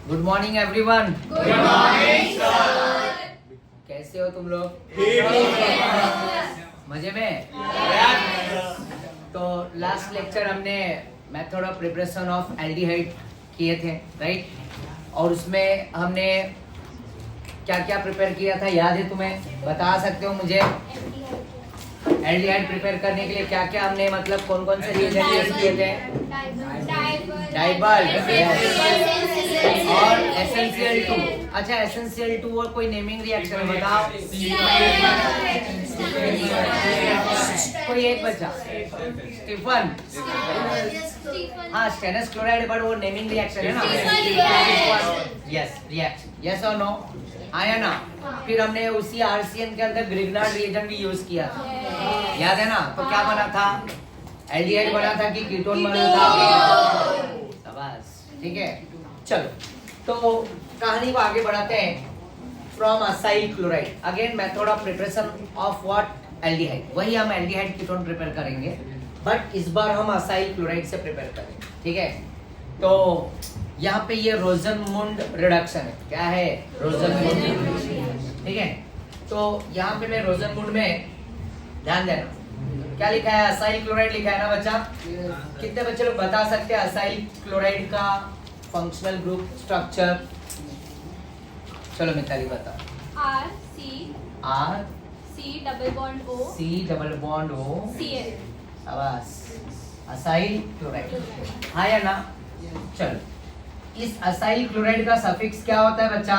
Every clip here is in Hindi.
Good morning everyone. Good morning sir. कैसे हो तुम लोग? मजे में? तो लास्ट लेक्चर हमने method of preparation of aldehyde किए थे, राइट? और उसमें हमने क्या क्या प्रिपेयर किया था, याद है तुम्हें? बता सकते हो मुझे? एल्डिहाइड प्रिपेयर करने के लिए क्या क्या हमने, मतलब कौन कौन से रिएजेंट यूज किए थे? डाइबल और एसेंशियल टू। अच्छा, एसेंशियल टू और कोई नेमिंग रिएक्शन बताओ। कोई एक बच्चा, स्टीफन। हाँ, स्टेनस क्लोराइड, बट वो नेमिंग रिएक्शन है ना? यस, रिएक्शन, यस और नो? आया ना? फिर हमने उसी आरसीएन के अंदर ग्रिग्नार्ड रिएजेंट भी यूज किया था, याद है ना? तो क्या बना था? एल्डिहाइड बना था कि कीटोन बना था? शाबाश, ठीक है। चलो, तो कहानी को आगे बढ़ाते हैं। From acyl chloride, again method of preparation of what? Aldehyde. वही हम एल्डिहाइड कीटोन प्रिपेयर करेंगे, बट इस बार हम असाइल क्लोराइड से प्रिपेयर करेंगे, ठीक है? तो यहाँ पे ये रोजनमुंड रिडक्शन है। क्या है? रोजनमुंड, ठीक है? तो यहाँ पे मैं रोजनमुंड में ध्यान देना, क्या लिखा है? असाइल क्लोराइड लिखा है ना बच्चा? कितने बच्चे लोग बता सकते हैं असाइल क्लोराइड का फंक्शनल ग्रुप स्ट्रक्चर? चलो मिताली बता। R C double bond O Cl। शाबाश, असाइल क्लोराइड, हाँ या ना? चलो, इस असाइल क्लोराइड का सफिक्स क्या होता है बच्चा?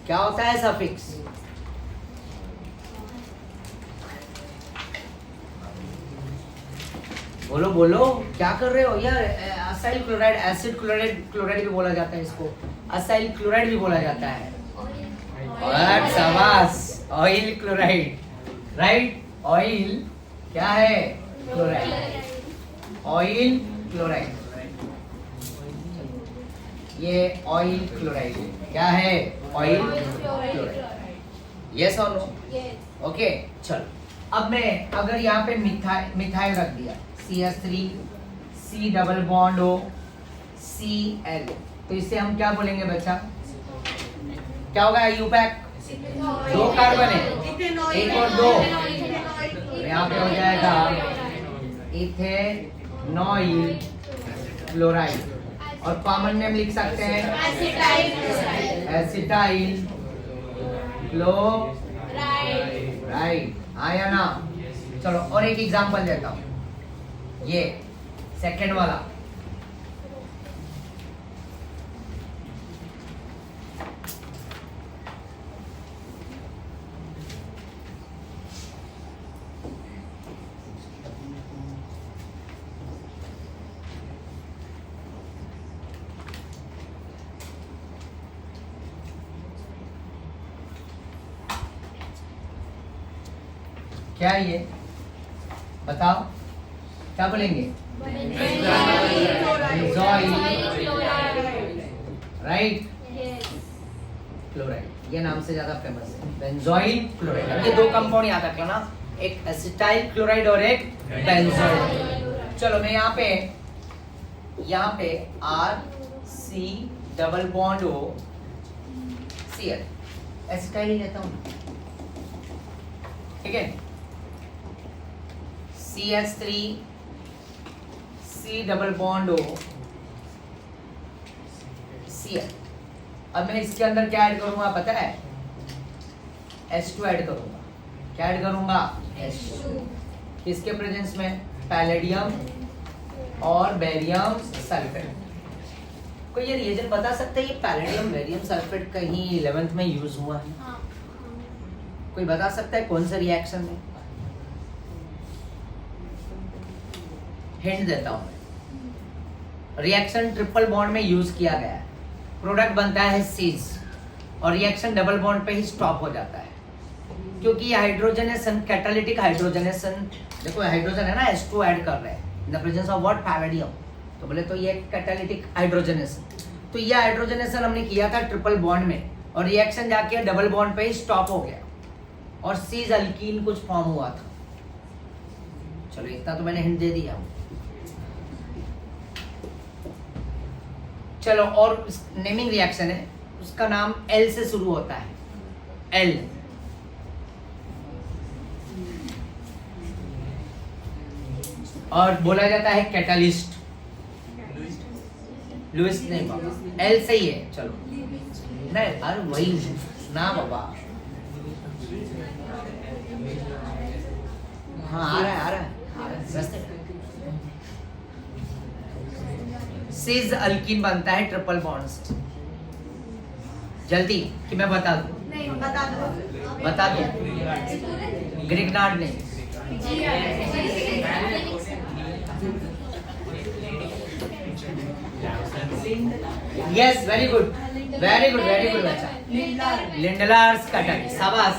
क्या होता है सफिक्स? बोलो बोलो, क्या कर रहे हो यार? असाइल क्लोराइड, एसिड क्लोराइड भी बोला जाता है इसको, असाइल क्लोराइड भी बोला जाता है। और शाबाश, ऑयल क्लोराइड, राइट? ऑयल क्या है? Chloride, oil chloride. ये ऑयल क्लोराइड क्या है? ऑयल क्लोराइड, यस और नो? ओके, चलो। अब मैं अगर यहाँ पे मिथाइल रख दिया, CH3 C double bond O Cl, तो इसे हम क्या बोलेंगे बच्चा? क्या होगा? यूपैक। दो कार्बन है, एक और दो, तो यहाँ पे हो जाएगा इथेनॉइल क्लोराइड। और कॉमन नेम लिख सकते हैं एसिटाइल क्लोराइड, आया ना? चलो, और एक एग्जांपल देता हूँ, ये सेकंड वाला। क्या ये बताओ, क्या बोलेंगे? Benzoyl, right? क्लोराइड, ये नाम से ज्यादा फेमस है, बेंजोइल क्लोराइड। ये दो कंपाउंड याद रखना ना, एक एसिटाइल क्लोराइड और एक बेंजोइल। चलो, मैं यहाँ पे R C double bond O Cl, acetyl ही लेता हूँ, ठीक है? CH3 C double bond O Cl। अब मैं इसके अंदर क्या ऐड करूंगा पता है? H2 ऐड करूंगा। क्या ऐड करूंगा? H2। किसके प्रेजेंस में? पैलेडियम और बेरियम सल्फेट। कोई ये रिएजेंट बता सकता है ये पैलेडियम बेरियम सल्फेट कहीं 11th में यूज हुआ है? कोई बता सकता है कौन सा रिएक्शन है? हिंट देता हूं मैं, रिएक्शन ट्रिपल बॉन्ड में यूज किया गया है, प्रोडक्ट बनता है सीज, और रिएक्शन डबल बॉन्ड पे ही स्टॉप हो जाता है, क्योंकि ये हाइड्रोजनेशन, कैटालिटिक हाइड्रोजनेशन, देखो हाइड्रोजन है ना, H2 ऐड कर रहे हैं in the presence of what? Palladium. तो बोले तो ये कैटालिटिक हाइड्रोजनेशन, तो ये हाइड्रोजनेशन हमने किया था ट्रिपल बॉन्ड में, और रिएक्शन जाके डबल बॉन्ड पे ही स्टॉप हो गया, और सीज अल्कीन कुछ फॉर्म हुआ था। चलो, इतना तो मैंने हिंट दे दिया। चलो, और नेमिंग रिएक्शन है, उसका नाम एल से शुरू होता है, एल। और बोला जाता है कैटालिस्ट। लुइस नहीं बाबा, एल सही है, चलो नहीं, अरे वही ना बाबा। हाँ आ रहा है सिज अल्कीन बनता है ट्रिपल बॉन्ड से। जल्दी कि मैं बता दूं? नहीं, बता दो। ग्रिग्नार्ड ने। यस, वेरी गुड बच्चा। लिंडलार्स कैटालिस्ट, शाबाश।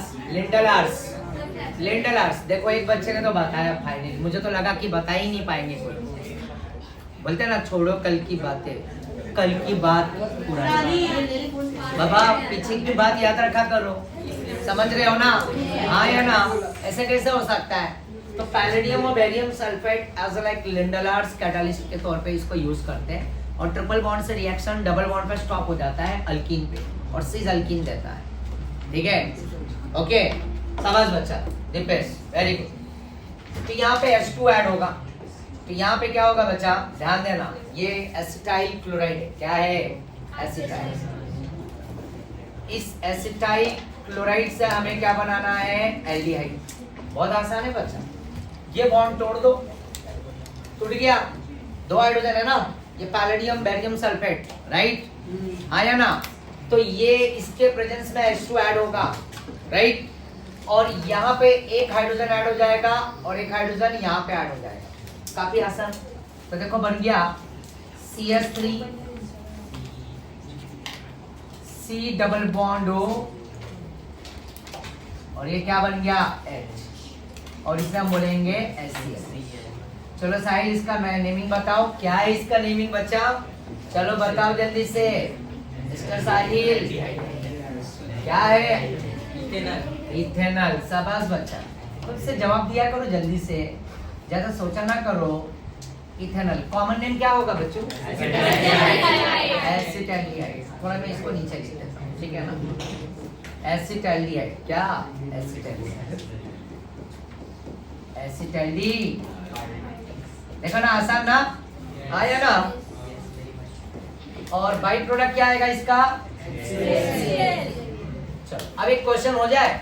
लिंडलार्स देखो, एक बच्चे ने तो बताया फाइनली, मुझे तो लगा कि बता ही नहीं पाएंगे कोई। बोलते ना, छोड़ो कल की बातें, कल की बात पुरानी बाबा, पीछे की बात याद रखा करो, समझ रहे हो ना? हाँ या ना? ऐसे कैसे हो सकता है? तो पैलेडियम और barium sulphate as like Lindlar's catalyst के तौर पे इसको यूज करते हैं, और ट्रिपल बॉन्ड से रिएक्शन डबल बॉन्ड पे स्टॉप हो जाता है अल्कीन पे, और सिज अल्कीन देता है। ठीक है, ओके, शाबाश बच्चा, दीपेश, वेरी गुड। तो यहाँ पे H2 ऐड होगा, तो यहाँ पे क्या होगा बच्चा, ध्यान देना, ये एसिटाइल क्लोराइड है। क्या है? एसिटाइल। इस एसिटाइल क्लोराइड से हमें क्या बनाना है? एल्डिहाइड। बहुत आसान है बच्चा, ये बॉन्ड तोड़ दो, टूट गया, 2 हाइड्रोजन है ना, ये पैलेडियम बेरियम सल्फेट, राइट? हाँ या ना? तो ये इसके प्रेजेंस में H2 ऐड होगा, राइट? और यहाँ पे एक हाइड्रोजन ऐड हो जाएगा और एक हाइड्रोजन यहाँ पे ऐड हो जाएगा। काफी आसान। तो देखो बन गया CH3 C double bond O, और ये क्या बन गया? H, और इसे हम बोलेंगे HCl। चलो साहिल, इसका नेमिंग बताओ, क्या है इसका नेमिंग बच्चा? चलो बताओ जल्दी से मिस्टर साहिल, क्या है? इथेनॉल। शाबाश बच्चा, खुद से जवाब दिया करो जल्दी से, ज्यादा सोचा ना करो। इथेनॉल कॉमन नेम क्या होगा बच्चों? एसिटाल्डिहाइड। थोड़ा मैं इसको नीचे लिख देता हूँ, ठीक है ना? एसिटाल्डिहाइड। क्या? एसिटाल्डी। देखो ना, आसान ना? आया ना? और बाई प्रोडक्ट क्या आएगा इसका? चलो अब एक क्वेश्चन हो जाए।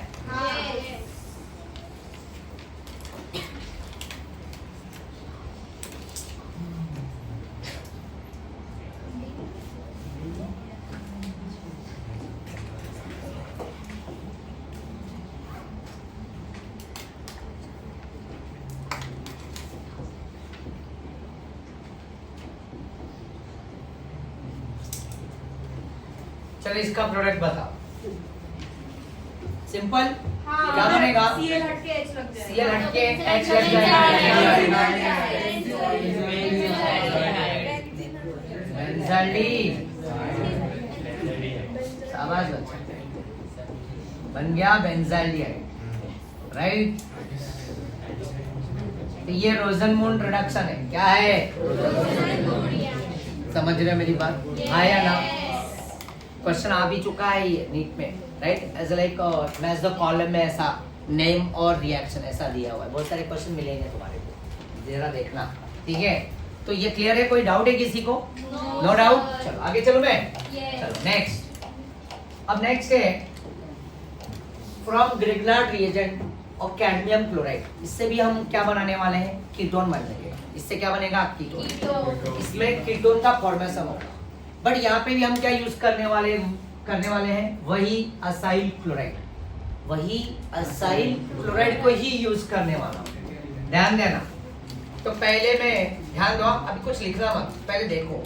चलो इसका प्रोडक्ट बताओ, सिंपल। क्या बनेगा? Cl हटके H लग जाएगा। Cl हटके H लग जाएगा, बेंजाल्डीन। शाबाश बच्चा, बन गया बेंजाल्डिहाइड, राइट? तो ये रोजनमून रिडक्शन है। क्या है? समझ रहे हो मेरी बात? हाँ या ना? क्वेश्चन आ भी चुका है ये नीट में, right? As like match the column में ऐसा नेम और रिएक्शन ऐसा दिया हुआ है। बहुत सारे क्वेश्चन मिलेंगे तुम्हारे को, जरा देखना, ठीक है? तो ये क्लियर है? कोई डाउट है किसी को? No doubt. चलो आगे चलो मैं। चलो नेक्स्ट। अब नेक्स्ट है फ्रॉम ग्रिग्नार्ड रिएजेंट और कैडमियम क्लोराइड। इससे भी हम क्या बनाने वाले हैं? कीटोन बनेंगे। इससे क्या बनेगा? कीटोन। इसमें कीटोन का फॉर्मेशन होगा, बट यहाँ पे भी हम क्या यूज करने वाले हैं? वही असाइल क्लोराइड। वही असाइल क्लोराइड को ही यूज करने वाला हूं, ध्यान देना। तो पहले मैं, ध्यान दो, अभी कुछ लिखना मत, पहले देखो।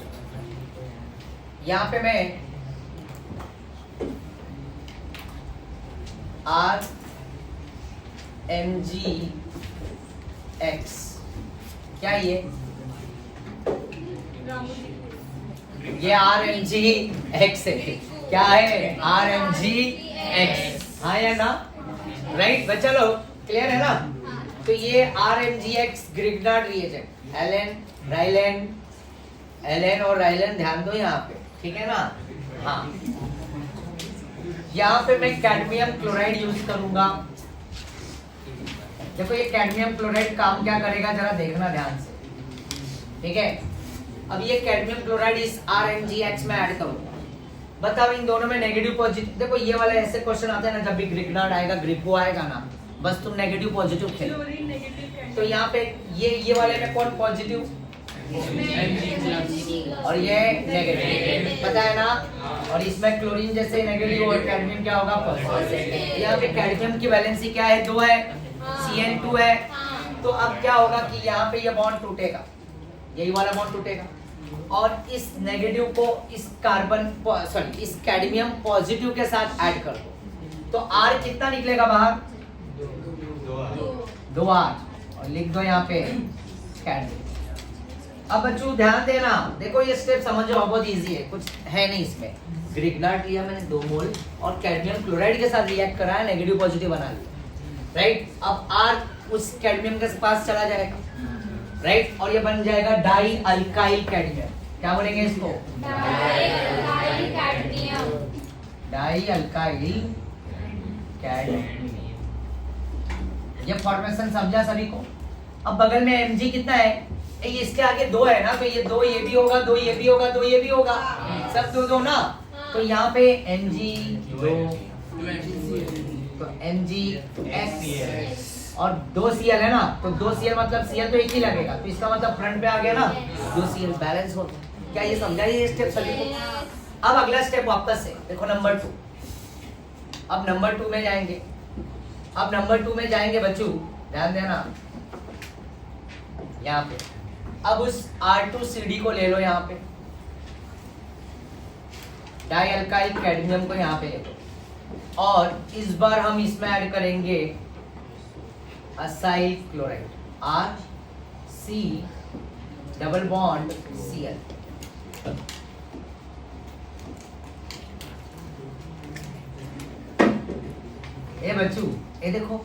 यहाँ पे मैं RMgX, क्या ये RMgX है। क्या है? RMgX। हाँ या ना? राइट बच्चा लोग, क्लियर है ना? तो ये RMgX ग्रिग्नार्ड रिएजेंट, एलेन, राइलेन, एलेन और राइलेन, ध्यान दो यहाँ पे। ठीक है ना? हाँ, यहाँ पे मैं कैडमियम क्लोराइड यूज करूंगा। देखो ये कैडमियम क्लोराइड काम क्या करेगा जरा देखना ध्यान से, ठीक है? अब ये कैडमियम क्लोराइड इस RMgH में ऐड करूंगा। बताओ इन दोनों में नेगेटिव पॉजिटिव, देखो ये वाला ऐसे क्वेश्चन आते हैं ना, जब भी ग्रिग्नार्ड आएगा, ग्रिको आएगा ना, बस तुम नेगेटिव पॉजिटिव खेलो। तो यहाँ पे ये वाले में कौन पॉजिटिव और ये नेगेटिव, पता है ना? और इसमें क्लोरीन जैसे नेगेटिव और कैडमियम क्या होगा पॉजिटिव। यहाँ पे कैडमियम की वैलेंसी क्या है? 2 है, CN2 है। तो अब क्या होगा कि यहाँ पे ये बॉन्ड टूटेगा, यही वाला बॉन्ड टूटेगा और इस नेगेटिव को इस कार्बन सॉरी इस कैडमियम पॉजिटिव के साथ ऐड कर दो। तो R कितना निकलेगा बाहर? 2R, और लिख दो यहाँ पे कैडमियम। अब बच्चों ध्यान देना, देखो ये स्टेप समझो, बहुत इजी है, कुछ है नहीं इसमें। ग्रिग्नार्ड लिया मैंने 2 मोल और कैडमियम क्लोराइड के साथ रिएक्ट कराया, नेगेटिव पॉजिटिव बना लिया, राइट? अब R उस कैडमियम के पास चला जाएगा, राइट? और ये बन जाएगा डाई अल्काइल कैडमियम। क्या बोलेंगे इसको? Die alkyl cadmium. ये फॉर्मेशन समझा सभी को? अब बगल में Mg कितना है? इसके आगे 2 है ना, तो ये 2 ये भी होगा, 2 ये भी होगा, 2 ये भी होगा, सब 2 ना। तो यहाँ पे Mg 2, तो MgX और 2 Cl है ना, तो 2 Cl मतलब Cl तो एक ही लगेगा, तो इसका मतलब फ्रंट पे आ गया ना, 2 Cl बैलेंस हो। क्या ये समझा ये स्टेप सभी को? अब अगला स्टेप वापस से देखो, नंबर 2। अब नंबर 2 में जाएंगे। अब नंबर 2 में जाएंगे बच्चों, ध्यान देना यहाँ पे। अब उस R2CD को ले लो, यहाँ पे डाई अल्काइल कैडमियम को यहाँ पे ले लो और इस बार हम इसमें ऐड करेंगे acyl chloride, RC double bond Cl। ये बच्चों ये देखो,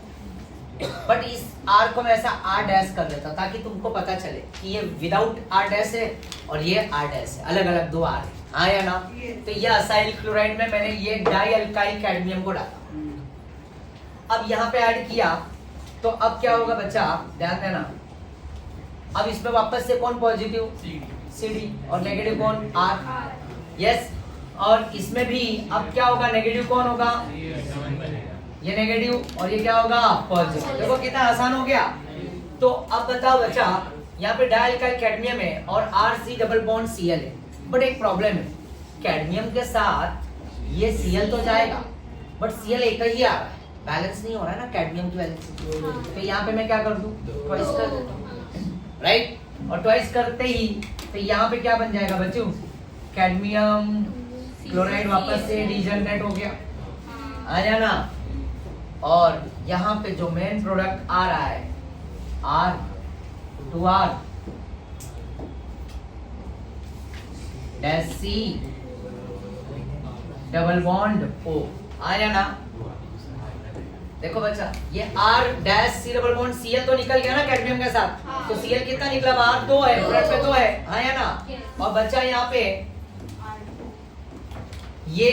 बट इस R को मैं ऐसा R डैश कर देता ताकि तुमको पता चले कि ये विदाउट R डैश है और ये R डैश है, अलग अलग 2 R है, हाँ या ना? तो ये असाइल क्लोराइड में मैंने ये डाई अल्काइल कैडमियम को डाला। अब यहाँ पे ऐड किया, तो अब क्या होगा बच्चा, ध्यान देना। अब इसमें वापस से कौन पॉजिटिव? CD और नेगेटिव कौन? R। यस, और इसमें भी अब क्या होगा? नेगेटिव कौन होगा? ये नेगेटिव और ये क्या होगा? पॉजिटिव। देखो कितना आसान हो गया। तो अब बताओ बच्चा, यहाँ पे डाई अल्काइल कैडमियम है और RC डबल बॉन्ड Cl है, बट एक प्रॉब्लम है, कैडमियम के साथ ये Cl तो जाएगा बट Cl एक ही आ रहा है, बैलेंस नहीं हो रहा है ना कैडमियम की वैलेंस। तो यहाँ पे मैं क्या कर दूं? ट्वाइस कर देता हूं, राइट? और ट्वाइस करते ही तो यहाँ पे क्या बन जाएगा बच्चों? कैडमियम क्लोराइड वापस से रीजनरेट हो गया, आया ना? और यहाँ पे जो मेन प्रोडक्ट आ रहा है R2R dash C double bond O, आया ना? देखो बच्चा, ये R dash C double bond Cl तो निकल गया ना कैडमियम के साथ, तो Cl कितना निकला बाहर? 2 है, फ्रंट पे 2 है, आया ना? और बच्चा यहाँ पे ये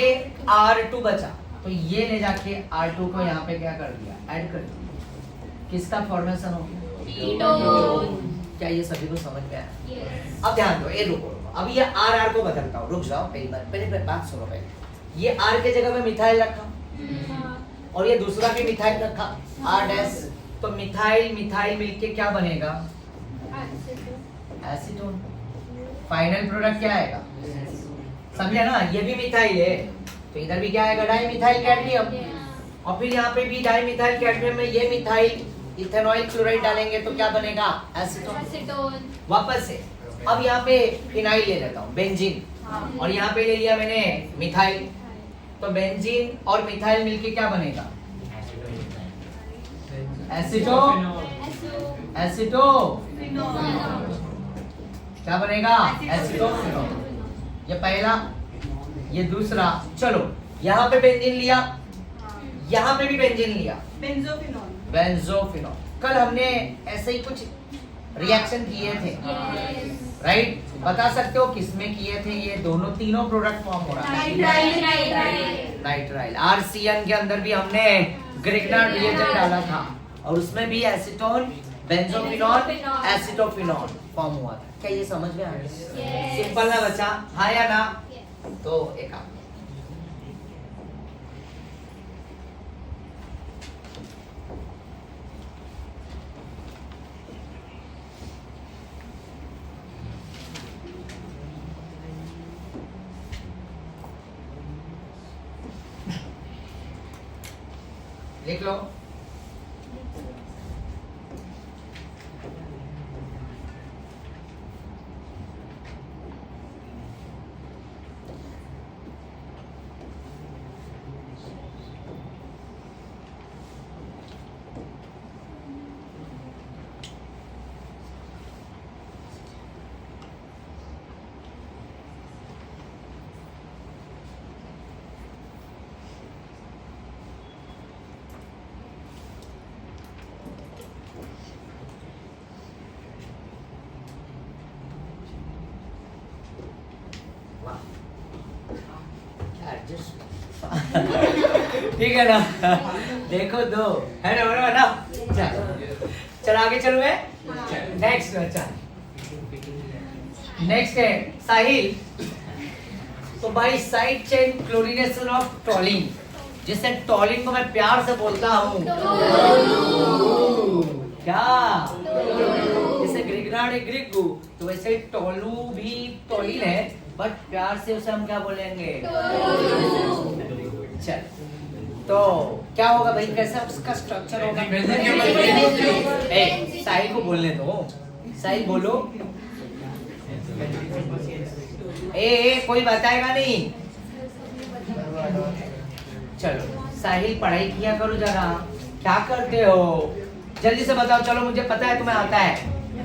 R2 बचा, तो ये ले जाके R2 को यहाँ पे क्या कर दिया? ऐड कर दिया। किसका फॉर्मेशन हो गया? कीटोन। क्या ये सभी को समझ में आया? अब ध्यान दो, ये रुको, अब ये RR को बदलता हूँ, रुक जाओ, पहले बात सुनो। पहले ये R के जगह पे मिथाइल रखा और ये दूसरा भी मिथाइल रखा, R डैश, तो मिथाइल मिथाइल मिलके क्या बनेगा? एसीटोन। फाइनल प्रोडक्ट क्या आएगा? समझे ना? ये भी मिथाइल है, तो इधर भी क्या आएगा? Di methyl cadmium. और फिर यहाँ पे भी डाई मिथाइल कैडमियम में ये मिथाइल इथेनॉइल क्लोराइड डालेंगे तो क्या बनेगा? एसीटोन। वापस से अब यहाँ पे फिनाइल ले लेता हूँ, बेंजीन, और यहाँ पे ले लिया मैंने मिथाइल, तो बेंजीन और मिथाइल मिलके क्या बनेगा? एसीटो एसीटो क्या बनेगा? एसीटोफिनोल। ये पहला, ये दूसरा। चलो यहाँ पे बेंजीन लिया, यहाँ पे भी बेंजीन लिया, बेंजोफिनोल। कल हमने ऐसे ही कुछ रिएक्शन किए थे, राइट? बता सकते हो किसमें किए थे ये दोनों तीनों प्रोडक्ट फॉर्म हो रहा है? नाइट्राइल। आरसीएन के अंदर भी हमने ग्रिग्नार्ड रिएजेंट डाला था और उसमें भी एसीटोन, बेंजोफिनॉल, एसिटोफिनॉल फॉर्म हुआ था। क्या ये समझ में आ गया? सिंपल ना बच्चा, हाँ या ना? तो एक काम लिख लो। ठीक है ना? देखो दो है ना, बराबर ना? चल आगे चलूं मैं। नेक्स्ट बच्चा, नेक्स्ट है साहिल। तो भाई साइड चेन क्लोरीनेशन ऑफ टॉलिन, जिसे टॉलिन को मैं प्यार से बोलता हूँ क्या? जैसे ग्रिग्नार्ड ग्रिगू, तो वैसे टोलू भी टॉलिन है, बट प्यार से उसे हम क्या बोलेंगे? चल, तो क्या होगा भाई, कैसा उसका स्ट्रक्चर होगा? साहिल को बोलने दो, साहिल बोलो। कोई बताएगा नहीं? चलो साहिल पढ़ाई किया करो जरा, क्या करते हो? जल्दी से बताओ, चलो मुझे पता है तुम्हें आता है,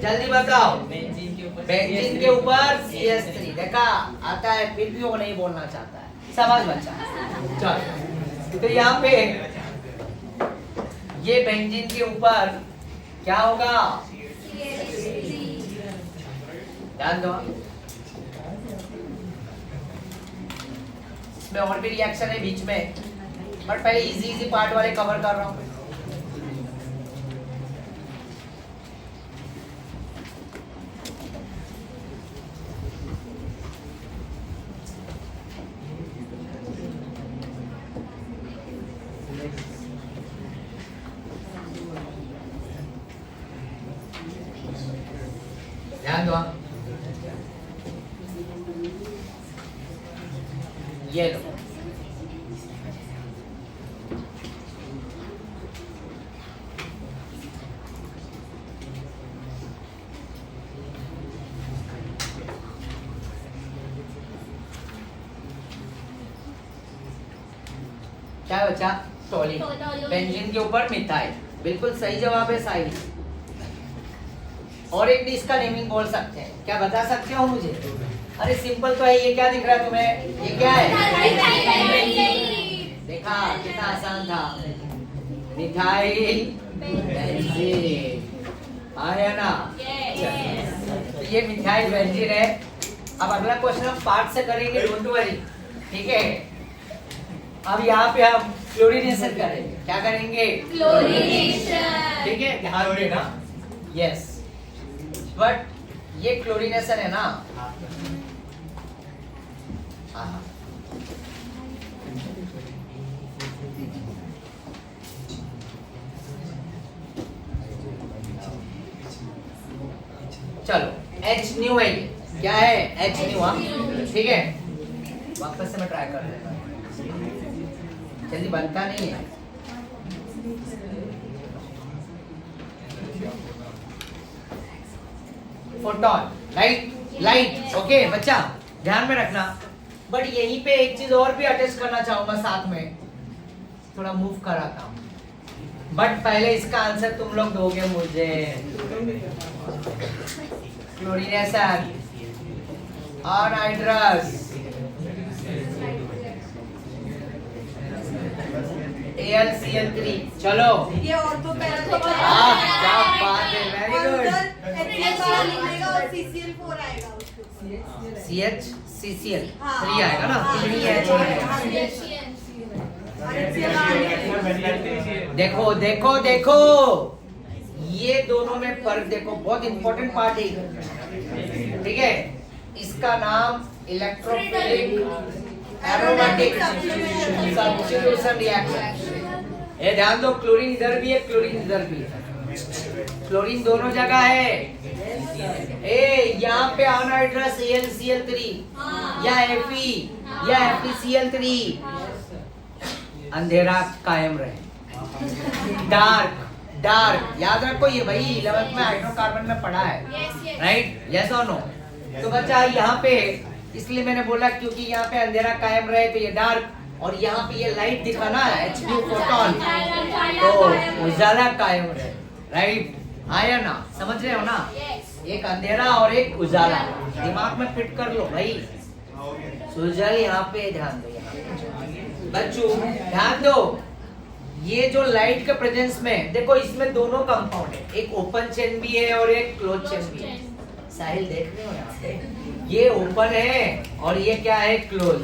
जल्दी बताओ। बेंजीन के ऊपर CH3 देखा आता है, फिर भी वो नहीं बोलना चाहता है। समझ बच्चा? चलो, तो यहाँ पे ये बेंजीन के ऊपर क्या होगा? ध्यान दो, इसमें और भी रिएक्शन है बीच में, बट पहले इजी पार्ट वाले कवर कर रहा हूँ। ध्यान दो, ये लो, क्या बचा? टॉलिन। बेंजीन के ऊपर मिथाइल, बिल्कुल सही जवाब है साहिल। और एक इसका नेमिंग बोल सकते हैं, क्या बता सकते हो मुझे? अरे सिंपल तो है, ये क्या दिख रहा है तुम्हें? ये क्या है? देखा कितना आसान था, मिथाइल बेंजीन आया ना? तो ये मिथाइल बेंजीन है। अब अगला क्वेश्चन हम पार्ट से करेंगे, डोंट वरी, ठीक है? अब यहाँ पे हम क्लोरीनेशन करेंगे। क्या करेंगे? क्लोरीनेशन, ठीक है? ध्यान देना, यस। बट ये क्लोरीनेशन है ना? हाँ, चलो H न्यू है, ये क्या है? H न्यू, हाँ ठीक है। वापस से मैं ट्राई कर लेता हूँ, जल्दी बनता नहीं है। फोटोन, लाइट, ओके बच्चा ध्यान में रखना। बट यहीं पे एक चीज और भी अटैच करना चाहूंगा साथ में, थोड़ा मूव कराता हूँ, बट पहले इसका आंसर तुम लोग दोगे मुझे। क्लोरीनेशन अनहाइड्रस AlCl3, चलो ये और तो पहले तो क्या बात है, वेरी गुड। HCl4 आएगा और CCl4 आएगा उसके ऊपर। CH CCl हाँ। 3 आएगा ना, हाँ। 3H आएगा। देखो देखो देखो, ये दोनों में फर्क देखो, बहुत इंपॉर्टेंट पार्ट है, ठीक है। इसका नाम इलेक्ट्रोफिलिक एरोमेटिक सब्स्टिट्यूशन रिएक्शन। ये ध्यान दो, क्लोरीन इधर भी है, क्लोरीन इधर भी है, क्लोरीन दोनों जगह है। ए यहाँ पे अनहाइड्रस AlCl3 या Fe या FeCl3, अंधेरा कायम रहे, डार्क डार्क याद रखो, ये भाई 11th में हाइड्रोकार्बन में पढ़ा है, राइट? यस और नो? तो बच्चा यहाँ पे, इसलिए मैंने बोला क्योंकि यहाँ पे अंधेरा कायम रहे तो ये डार्क, और यहाँ पे ये लाइट दिखा ना Hν फोटोन, तो उजाला कायम रहे, राइट? आया ना, समझ रहे हो ना? एक अंधेरा और एक उजाला, दिमाग में फिट कर लो भाई। सुजल यहाँ पे ध्यान दो, यहाँ पे बच्चों ध्यान दो, ये जो लाइट के प्रेजेंस में देखो, इसमें दोनों कंपाउंड है, एक ओपन चेन भी है और एक क्लोज चेन भी है। साहिल देख रहे हो यहाँ पे, ये ओपन है और ये क्या है, क्लोज।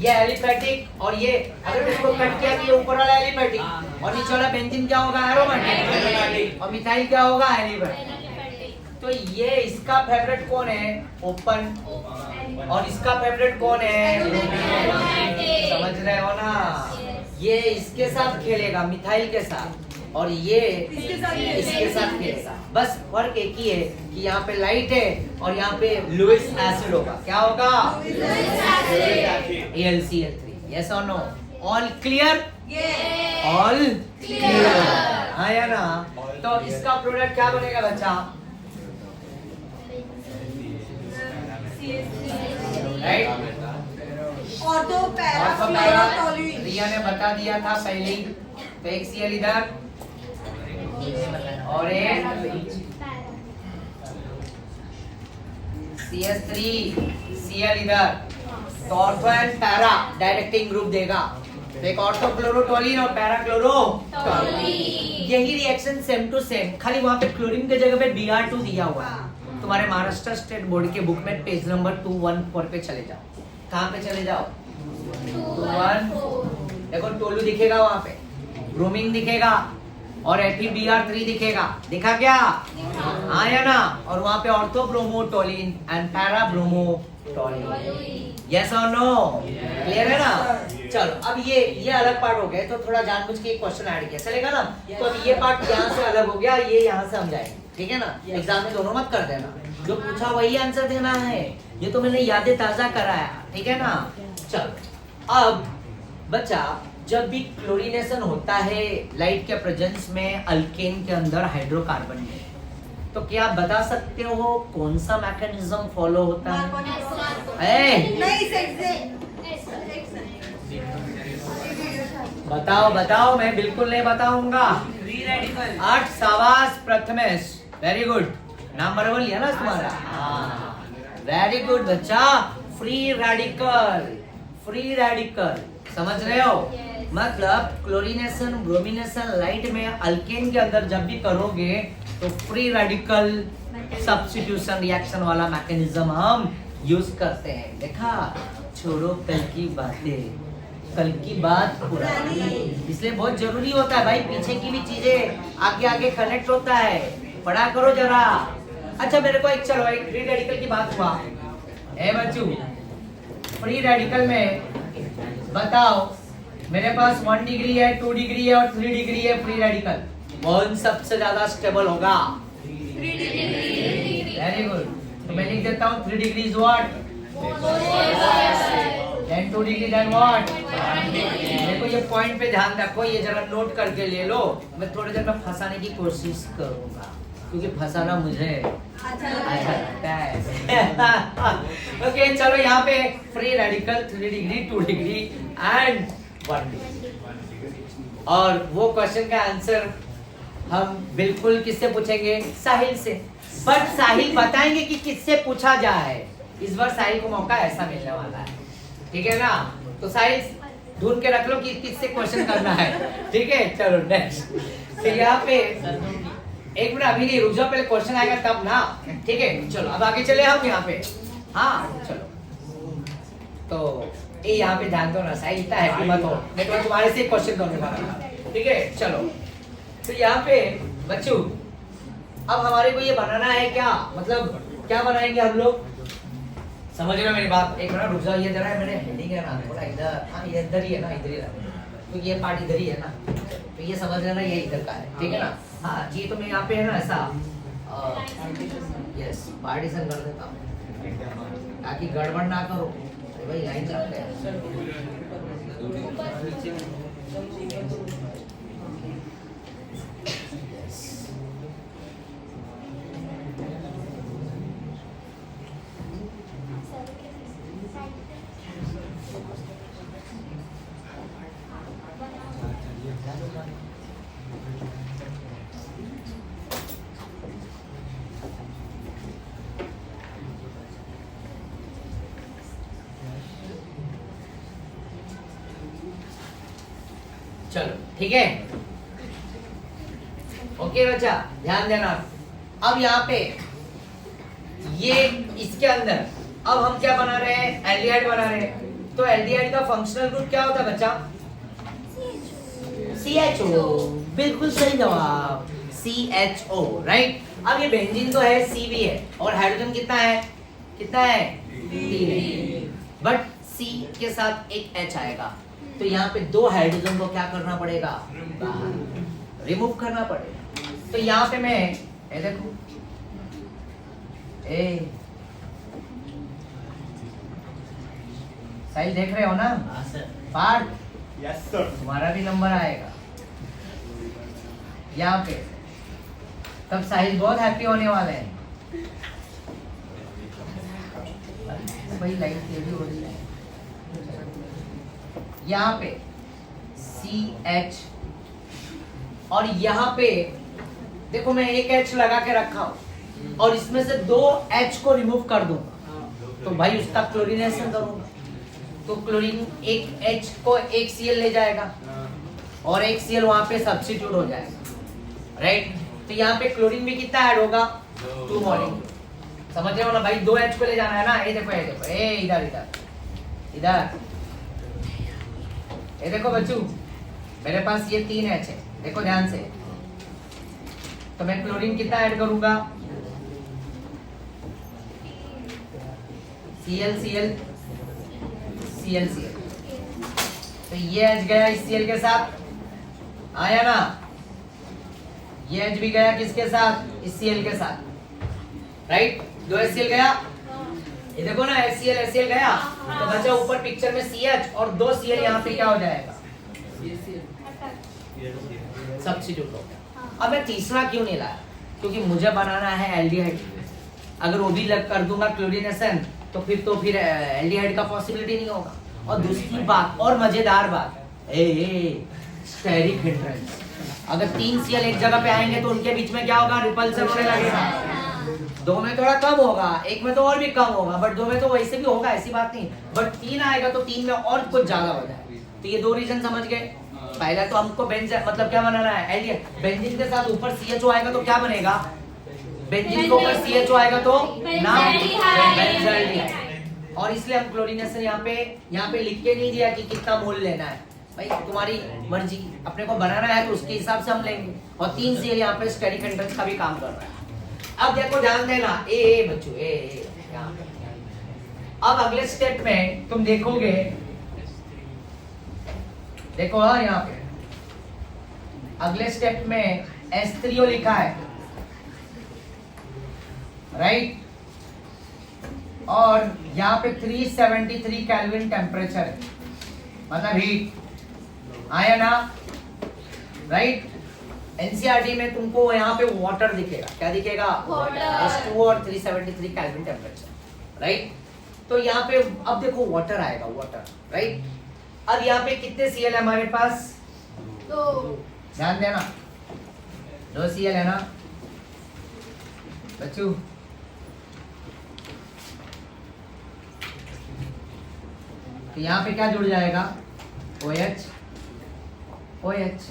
ये एलिफेटिक, और ये अगर इसको कट किया तो ये ऊपर वाला एलिफेटिक और नीचे वाला बेंजीन क्या होगा, एरोमेटिक, और मिथाइल क्या होगा, एलिफेटिक। तो ये इसका फेवरेट कौन है, ओपन, और इसका फेवरेट कौन है, समझ रहे हो ना? ये इसके साथ खेलेगा, मिथाइल के साथ, और ये इसके साथ खेलेगा। बस फर्क एक ही है कि यहाँ पे लाइट है और यहाँ पे लुइस एसिड होगा। क्या होगा, AlCl3। यस और no? All clear? All clear, आया ना? तो इसका प्रोडक्ट क्या बनेगा बच्चा, राइट? और दो पैरा रिया ने बता दिया था पहले ही, तो एक Cl इधर और एक CH3Cl इधर, तो ortho and para directing group देगा, तो एक ऑर्थोक्लोरोटोलिन और पैराक्लोरोटोलिन। यही रिएक्शन सेम टू सेम, खाली वहाँ पे क्लोरीन के जगह पे Br2 दिया हुआ है। तुम्हारे महाराष्ट्र स्टेट बोर्ड के बुक में पेज नंबर 214 पे चले जाओ। कहाँ पे चले जाओ, 214, देखो टोलू दिखेगा वहाँ पे, ब्रोमीन दिखेगा और FeBr3 दिखेगा, दिखा क्या, आया ना? और वहाँ पे ऑर्थोब्रोमोटोलिन एंड पैराब्रोमोटोलिन। यस और नो? क्लियर है ना? चलो अब ये अलग पार्ट हो गया, तो थोड़ा जानबूझ के एक क्वेश्चन ऐड किया, चलेगा ना? तो अब ये पार्ट यहाँ से अलग हो गया, ये यहाँ से हम जाएंगे, ठीक है ना? एग्जाम में दोनों मत कर देना, जो पूछा वही आंसर देना है, ये तो मैंने यादें ताजा कराया, ठीक है ना? चलो अब बच्चा, जब भी क्लोरीनेशन होता है लाइट के प्रेजेंस में अल्केन के अंदर हाइड्रोकार्बन में, तो क्या आप बता सकते हो कौन सा मैकेनिज्म फॉलो होता है? बताओ बताओ, मैं बिल्कुल नहीं बताऊंगा। फ्री रेडिकल 8 सावास प्रथमेश, वेरी गुड, नाम बराबर लिया ना तुम्हारा? वेरी गुड बच्चा, फ्री रेडिकल, फ्री रेडिकल, समझ रहे हो? मतलब क्लोरीनेशन, ब्रोमिनेशन लाइट में अल्केन के अंदर जब भी करोगे तो फ्री रेडिकल सब्स्टिट्यूशन रिएक्शन वाला मैकेनिज्म हम यूज करते हैं। देखा, छोड़ो कल की बातें, कल की बात पुरानी, इसलिए बहुत जरूरी होता है भाई, पीछे की भी चीजें आगे आगे कनेक्ट होता है, पढ़ा करो जरा। अच्छा मेरे को एक, चलो एक फ्री रेडिकल की बात हुआ, ए बच्चू, फ्री रेडिकल में बताओ, मेरे पास 1 डिग्री है, 2 डिग्री है और 3 डिग्री है फ्री रेडिकल, कौन सबसे ज्यादा स्टेबल होगा? 3 डिग्री। वेरी गुड, तो मैं लिख देता हूँ 3 degree is what, then 2 degree then what? देखो ये पॉइंट पे ध्यान रखो, ये जरा नोट करके ले लो, मैं थोड़ी देर में फंसाने की कोशिश करूंगा क्योंकि फंसाना मुझे अच्छा लगता है। ओके चलो, यहाँ पे free radical 3 degree, 2 degree and 1 degree, और वो क्वेश्चन का आंसर हम बिल्कुल किससे पूछेंगे? साहिल से। बट साहिल बताएंगे कि किससे पूछा जाए, इस बार साहिल को मौका ऐसा मिलने वाला है, ठीक है ना? तो साहिल ढूंढ के रख लो कि किससे क्वेश्चन करना है, ठीक है? चलो नेक्स्ट, तो यहाँ पे एक मिनट, अभी नहीं, रुक जाओ, पहले क्वेश्चन आएगा तब ना, ठीक है? चलो अब आगे चले हम यहाँ पे, हाँ चलो, तो ये यहाँ पे ध्यान दो ना, साइड इतना हैप्पी मत हो, नहीं तो मैं तुम्हारे से क्वेश्चन करने वाला था, ठीक है। चलो तो यहाँ पे बच्चों अब हमारे को ये बनाना है क्या, मतलब क्या बनाएंगे हम लोग, समझ रहे हो मेरी बात। एक मिनट रुक जाओ, ये जरा मेरे हेडिंग है ना थोड़ा इधर, हाँ ये इधर ही है ना, इधर ही रहा, तो ये पार्ट इधर ही है ना, तो ये समझ लेना ये इधर का है, ठीक है ना। हाँ ये तो मैं यहाँ पे है ना ऐसा यस पार्टीशन कर देता हूँ ताकि गड़बड़ ना करो। अरे भाई लाइन रख ले, चलो ठीक है, ओके बच्चा ध्यान देना। अब यहाँ पे ये इसके अंदर अब हम क्या बना रहे हैं, एल्डिहाइड बना रहे हैं। तो एल्डिहाइड का फंक्शनल ग्रुप क्या होता है बच्चा, CHO, बिल्कुल सही जवाब CHO, राइट। अब ये बेंजीन तो है C भी है और हाइड्रोजन कितना है, कितना है 3 है, बट C के साथ एक H आएगा, तो यहाँ पे 2 हाइड्रोजन को क्या करना पड़ेगा, रिमूव करना पड़ेगा। तो यहाँ पे मैं ये देखो साइज देख रहे हो ना, पार्ट यस सर, तुम्हारा भी नंबर आएगा यहाँ पे, तब साहिल बहुत हैप्पी होने वाले हैं। वही लाइन टेढ़ी हो रही है यहाँ पे CH, और यहाँ पे देखो मैं एक H लगा के रखा हूं और इसमें से 2 H को रिमूव कर दूंगा, तो भाई उसका क्लोरीनेशन करूंगा, तो क्लोरीन एक H को एक Cl ले जाएगा और एक Cl वहां पे सब्स्टिट्यूट हो जाएगा, राइट। तो यहाँ पे क्लोरीन भी कितना ऐड होगा, 2 मॉलिक्यूल, समझ रहे हो ना भाई, 2 H को ले जाना है ना। ये देखो इधर इधर इधर, ये देखो बच्चों मेरे पास ये 3 H है, देखो ध्यान से, तो मैं क्लोरीन कितना ऐड करूंगा, Cl Cl Cl Cl, तो ये H गया इस Cl के साथ, आया ना, ये H भी गया किसके साथ, इस Cl के साथ, राइट। 2 HCl गया, ये देखो ना HCl गया, तो बचा ऊपर पिक्चर में CH और 2 Cl यहाँ पे क्या हो जाएगा, सब्स्टिट्यूट हो गया। अब मैं तीसरा क्यों नहीं लाया, क्योंकि मुझे बनाना है एल्डिहाइड, अगर वो भी लग कर दूंगा क्लोरीनेशन तो फिर एल्डिहाइड का पॉसिबिलिटी नहीं होगा। और दूसरी बात और मजेदार बात, स्टेरिक हिंड्रेंस, अगर 3 Cl एक जगह पे आएंगे तो उनके बीच में क्या होगा, रिपल्सन होने लगेगा। 2 में थोड़ा कम होगा, 1 में तो और भी कम होगा, बट 2 में तो वैसे भी होगा, ऐसी बात नहीं, बट 3 आएगा तो 3 में और कुछ ज्यादा हो जाएगा। तो ये 2 रीजन समझ गए। पहला तो हमको मतलब क्या बनाना है, एल्डिहाइड, बेंजीन के साथ ऊपर CHO आएगा तो क्या बनेगा, बेंजीन के ऊपर CHO आएगा तो नाम बेंजाल्डिहाइड, और इसलिए हम क्लोरीनेशन यहाँ पे लिख के नहीं दिया कि कितना मोल लेना है, भाई तुम्हारी मर्जी, अपने को बनाना है तो उसके हिसाब से हम लेंगे। और 3 Cl यहाँ पे स्टेरिक हिंड्रेंस का भी काम कर रहा है। अब देखो ध्यान देना, बच्चों यहाँ पे, अब अगले स्टेप में तुम देखोगे, देखो हाँ यहाँ पे अगले स्टेप में H3O लिखा है, राइट, और यहाँ पे 373 केल्विन टेम्परेचर है, मतलब हीट आया ना, राइट। एनसीईआरटी में तुमको यहाँ पे वाटर दिखेगा, क्या दिखेगा, H2O और 373 केल्विन टेम्परेचर, राइट। तो यहाँ पे अब देखो वाटर आएगा, वाटर, राइट। अब यहाँ पे कितने Cl है हमारे पास, 2, ध्यान देना, 2 Cl है ना बच्चों। तो यहाँ पे क्या जुड़ जाएगा, OH, OH,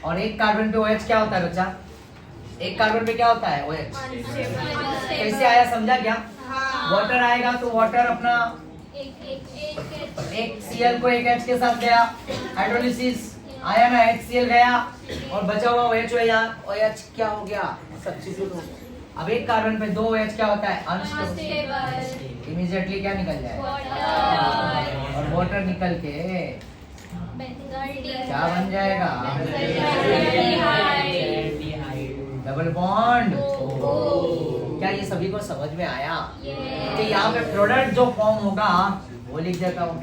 और एक कार्बन पे OH क्या होता है बच्चा, एक कार्बन पे क्या होता है OH, कैसे आया समझा क्या, वाटर आएगा तो वाटर अपना एक Cl को एक H के साथ गया, हाइड्रोलिसिस आया ना, HCl गया और बचा हुआ OH है यहाँ, OH क्या हो गया, सब्स्टिट्यूट हो गया। अब एक कार्बन पे 2 OH क्या होता है, अनस्टेबल, इमीडिएटली क्या निकल जाए, और वाटर निकल के क्या बन जाएगा, डबल बॉन्ड। क्या ये सभी को समझ में आया? तो यहाँ पे प्रोडक्ट जो फॉर्म होगा वो लिख देता हूँ,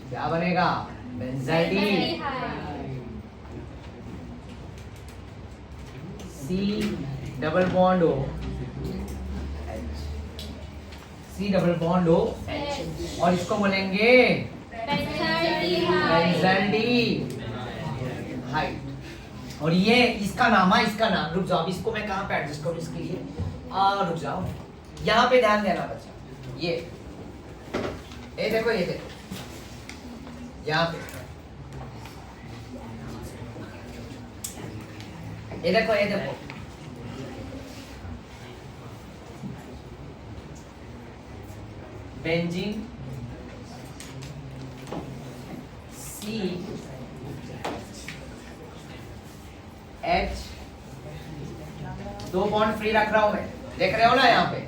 क्या बनेगा, बेंजाइडीन, C double bond O, C double bond O, और इसको बोलेंगे बेंजाल्डिहाइड। और ये इसका नाम है, इसका नाम, रुक जाओ इसको मैं कहाँ पे एडजस्ट करूँ इसके लिए, रुक जाओ, यहाँ पे ध्यान देना बच्चा, ये देखो, ये देखो यहाँ पे, ये देखो, ये देखो, benzene C H, 2 bond free रख रहा हूं मैं, देख रहे हो ना यहाँ पे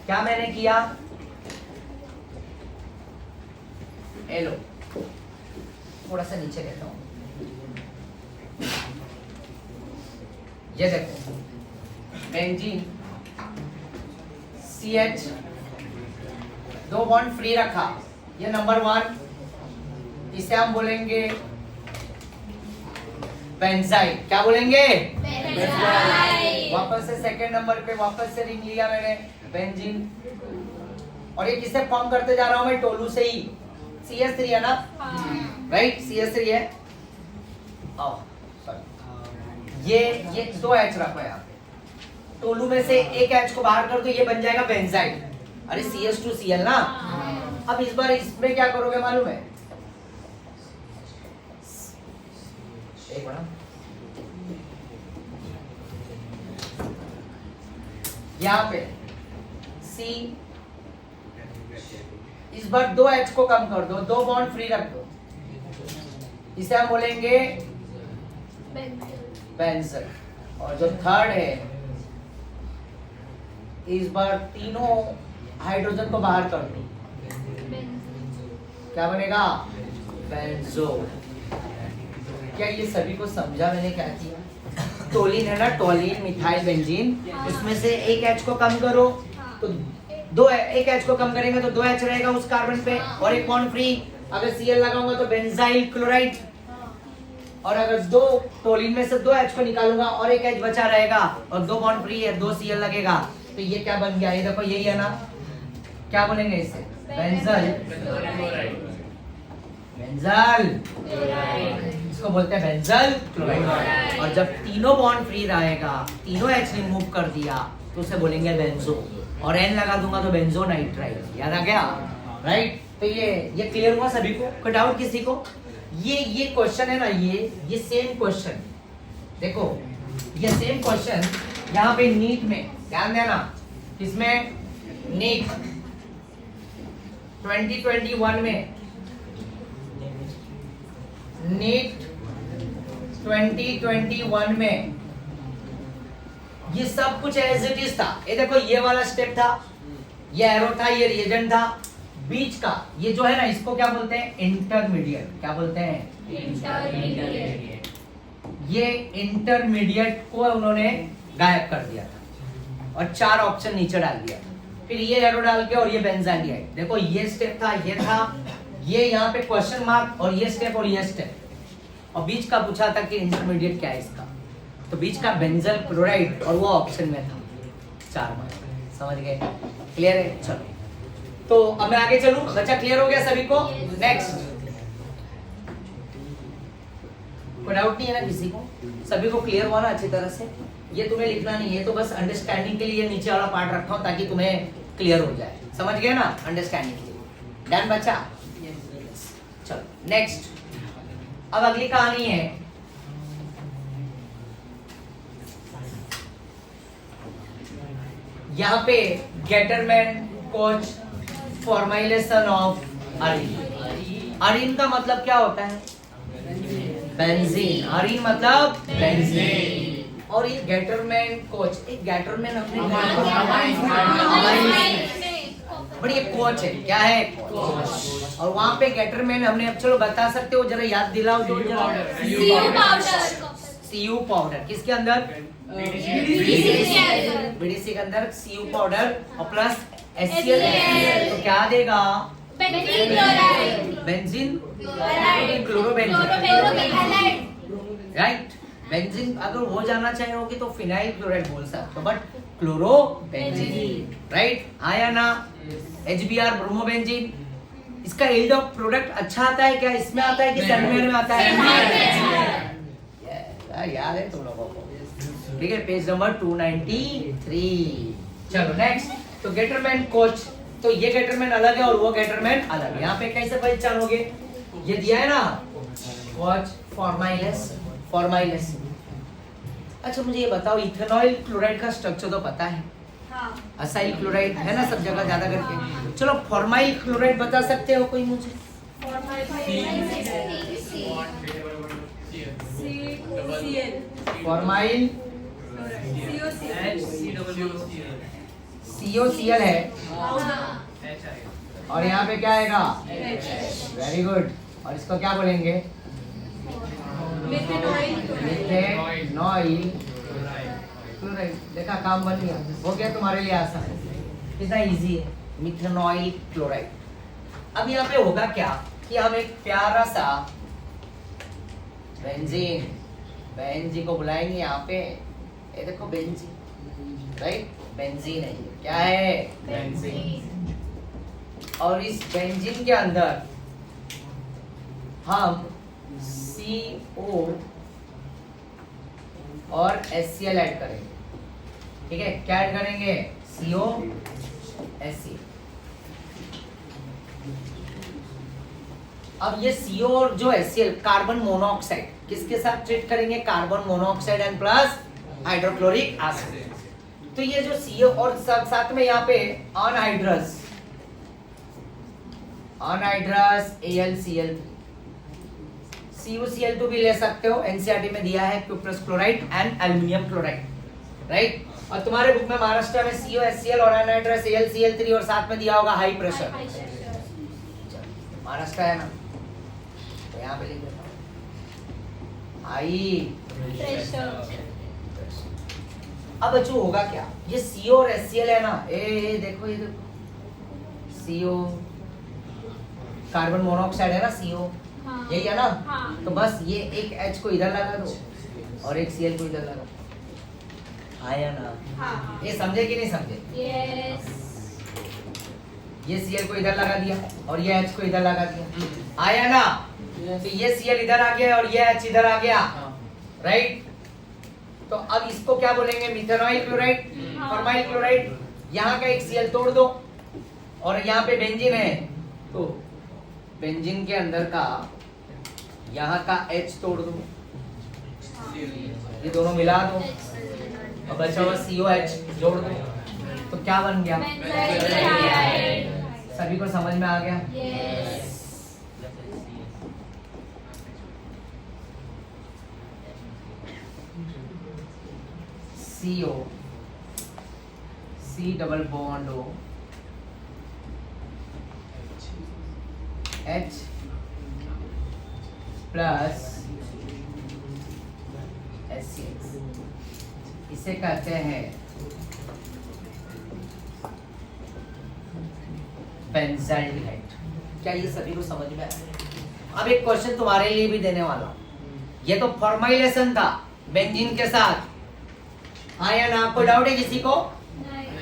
क्या मैंने किया, लो थोड़ा सा नीचे लेता हूं, ये देखो बेंजीन CH, 2 बॉन्ड फ्री रखा, ये नंबर 1, इसे हम बोलेंगे बेंजाइड, क्या बोलेंगे, वापस से सेकंड नंबर पे वापस से रिंग लिया मैंने, बेंजीन, और ये किसे फॉर्म करते जा रहा हूं मैं, टोलू से ही, CH3 है ना, राइट, CH3 है, ये 2 H रखो यहाँ पे, टोलू में से एक H को बाहर कर दो, ये बन जाएगा बेंजाइड, अरे CH2Cl ना। अब इस बार इसमें क्या करोगे मालूम है, एक बड़ा यहाँ पे C, इस बार 2 H को कम कर दो, 2 बॉन्ड फ्री रख दो, इसे हम बोलेंगे बेंजल, और जो थर्ड है इस बार तीनों हाइड्रोजन को बाहर कर दो, क्या बनेगा, बेंजो। क्या ये सभी को समझा मैंने क्या किया, टोलिन है ना, टोलिन मिथाइल बेंजीन, उसमें से एक H को कम करो तो एक H को कम करेंगे तो 2 H रहेगा उस कार्बन पे, और एक बॉन्ड फ्री, अगर Cl लगाऊंगा तो बेंजाइल क्लोराइड, और अगर 2 टोलिन में से 2 H को निकालूंगा और एक H बचा रहेगा और 2 बॉन्ड फ्री है, 2 Cl लगेगा, तो ये क्या बन गया, ये देखो यही है ना, क्या बोलेंगे इसे, बेंजल, बेंजल, इसको बोलते हैं बेंजल क्लोराइड। और जब तीनों बॉन्ड फ्री रहेगा, तीनों H रिमूव कर दिया तो उसे बोलेंगे बेंजो, और N लगा दूंगा तो बेंजो नाइट्राइड, याद आ गया, राइट। तो ये क्लियर हुआ सभी को, कोई डाउट किसी को, ये क्वेश्चन है ना, ये सेम क्वेश्चन, देखो ये सेम क्वेश्चन यहाँ पे नीट में, ध्यान देना, किसमें, नीट 2021 में, नीट 2021 में ये सब कुछ एज इट इज था। ये देखो ये वाला स्टेप था, ये एरो था, ये रिएजेंट था, बीच का ये जो है ना इसको क्या बोलते हैं, इंटरमीडिएट, क्या बोलते हैं, इंटरमीडिएट। ये इंटरमीडिएट को उन्होंने गायब कर दिया था और 4 ऑप्शन नीचे डाल दिया, फिर ये एरो डाल के और ये बेंजाइड। देखो ये स्टेप था, ये था, ये यहाँ पे क्वेश्चन मार्क, और ये स्टेप और ये स्टेप, और बीच का पूछा था कि इंटरमीडिएट क्या है इसका, तो बीच का बेंजल क्लोराइड और वो ऑप्शन में था, 4 मार्क, समझ गए, क्लियर है। चलो तो अब मैं आगे चलूं, बच्चा क्लियर हो गया सभी को, नेक्स्ट कोई डाउट नहीं है ना किसी को, सभी को क्लियर हुआ ना अच्छी तरह से। ये तुम्हें लिखना नहीं है, तो बस अंडरस्टैंडिंग के लिए नीचे वाला पार्ट रखा हूं ताकि तुम्हें क्लियर हो जाए, समझ गए ना, अंडरस्टैंडिंग के लिए, डन बच्चा। चलो नेक्स्ट, अब अगली कहानी है यहाँ पे Gattermann coach formylation of Areen. Areen का मतलब क्या होता है? बेंजीन। अरीन मतलब बेंजीन। और ये गेटरमैन कोच, एक गेटरमैन अपने बड़ी एक कोच है, क्या है? कोच। और वहाँ पे गेटरमैन हमने, अब चलो बता सकते हो, जरा याद दिलाओ जो सीयू पाउडर। किसके अंदर? बीडीसी के अंदर सीयू पाउडर और प्लस HCl, तो क्या देगा? Benzene chlorobenzene, right. बेंजीन अगर वो जानना चाहोगे तो फिनाइल क्लोराइड बोल सकते हो, बट क्लोरोबेंजीन, राइट। आया ना? HBr bromobenzene. इसका यील्ड ऑफ प्रोडक्ट अच्छा आता है क्या? इसमें आता है कि सेंडमेयर में आता है? याद है तुम लोगों को, ठीक है। Page number 293। चलो नेक्स्ट। तो गेटरमैन कोच, तो ये गेटरमैन अलग है और वो गेटरमैन अलग है। यहाँ पे कैसे पहचानोगे? ये दिया है ना, कोच फॉर्माइलेस। अच्छा मुझे ये बताओ, इथेनॉइल क्लोराइड का स्ट्रक्चर तो पता है? हाँ। असाइल क्लोराइड है ना सब जगह ज्यादा करके। चलो फॉर्माइल क्लोराइड बता सकते हो कोई मुझे? फॉर्माइल COCl है, और यहाँ पे क्या आएगा? Very good. और इसको क्या बोलेंगे? मिथेनॉइल क्लोराइड। देखा, काम बन गया, हो गया तुम्हारे लिए आसान। कितना इजी है, मिथेनॉइल क्लोराइड। अब यहाँ पे होगा क्या कि हम एक प्यारा सा बेंजीन को बुलाएंगे यहाँ पे। ये देखो बेंजीन, राइट। बेंजीन है ये, क्या है? बेंजीन। और इस बेंजीन के अंदर हम CO और HCl ऐड करेंगे, ठीक है। क्या ऐड करेंगे? CO HCl। अब ये CO और जो HCl, कार्बन मोनोऑक्साइड, किसके साथ ट्रीट करेंगे? Carbon monoxide and plus hydrochloric acid. तो ये जो CO और साथ में यहाँ पे अनहाइड्रस AlCl3, CuCl2 भी ले सकते हो, एनसीईआरटी में दिया है, cuprous chloride and aluminium chloride, right. और तुम्हारे बुक में महाराष्ट्र में CO HCl और अनहाइड्रस AlCl3 और साथ में दिया होगा हाई प्रेशर। महाराष्ट्र है ना, तो यहाँ पे लिख देता हूँ हाई प्रेशर। अब बच्चों होगा क्या? ये CO और HCl है ना, ये देखो CO कार्बन मोनोऑक्साइड है ना, CO यही है ना। तो बस ये एक H को इधर लगा दो और एक Cl को इधर लगा दो, आया ना? ये समझे कि नहीं समझे? Yes. ये Cl को इधर लगा दिया और ये H को इधर लगा दिया, आया ना? तो ये Cl इधर आ गया और ये H इधर आ गया, राइट। तो अब इसको क्या बोलेंगे? मिथेनॉइल क्लोराइड, फॉर्माइल क्लोराइड। यहाँ का एक Cl तोड़ दो और यहाँ पे बेंजीन है, तो बेंजीन के अंदर का यहाँ का H तोड़ दो, ये दोनों मिला दो और बचा हुआ COH जोड़ दो, तो क्या बन गया? सभी को समझ में आ गया? Yes. CO C double bond O H plus HCl, इसे कहते हैं बेंजाल्डिहाइड। क्या ये सभी को समझ में आया? अब एक क्वेश्चन तुम्हारे लिए भी देने वाला हूं। ये तो फॉर्माइलेशन था बेंजीन के साथ, आया ना? आपको डाउट है किसी को?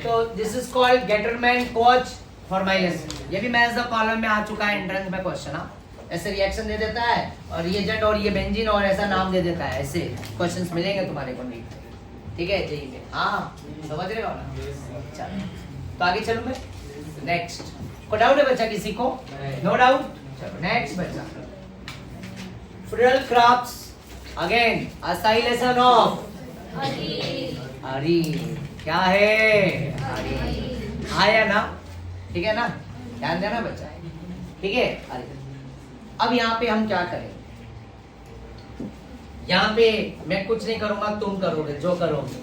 तो this is called Gattermann coach formylation. ये भी मैथ्स द कॉलम में आ चुका है एंट्रेंस में क्वेश्चन। ऐसे रिएक्शन दे देता है और रिएजेंट और ये बेंजीन और ऐसा नाम दे देता है, ऐसे क्वेश्चंस मिलेंगे तुम्हारे को नीट, ठीक है जेई में। हाँ समझ रहे हो ना? चलो तो आगे चलूं मैं। नेक्स्ट को डाउट है बच्चा किसी को? No doubt. चलो नेक्स्ट बच्चा, Friedel Crafts again acylation of arene. क्या है? हाँ या ना? ठीक है ना? ध्यान देना बच्चा, ठीक है? अब यहाँ पे हम क्या करें? यहाँ पे मैं कुछ नहीं करूंगा, तुम करोगे जो करोगे।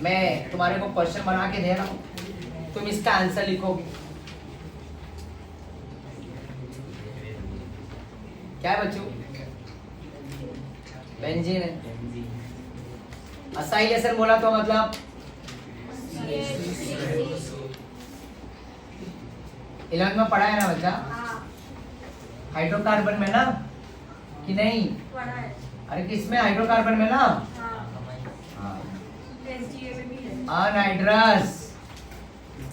मैं तुम्हारे को क्वेश्चन बना के दे रहा हूँ, तुम इसका आंसर लिखोगे। क्या है बच्चों? बेंजीन है। असाइलेशन बोला तो मतलब इलेवन में पढ़ा है ना बच्चा? हाइड्रोकार्बन में ना कि नहीं? अरे किसमें? हाइड्रोकार्बन में ना? Anhydrous,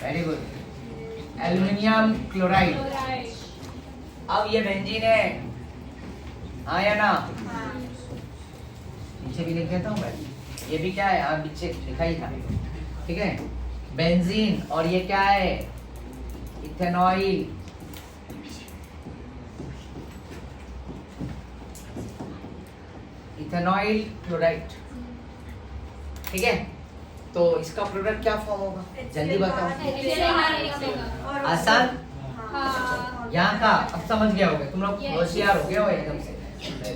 very good. Aluminium chloride. अब ये बेंजीन है, हाँ या ना? पीछे भी लिख देता हूँ भाई, ये भी क्या है? हाँ पीछे लिखा ही था, ठीक है? बेंजीन। और ये क्या है? इथेनॉइल। इथेनॉइल क्लोराइड, ठीक है? तो इसका प्रोडक्ट क्या फॉर्म होगा? जल्दी बताओ। आसान? यहाँ का अब समझ गया होगा तुम लोग, होशियार हो गए हो एकदम से।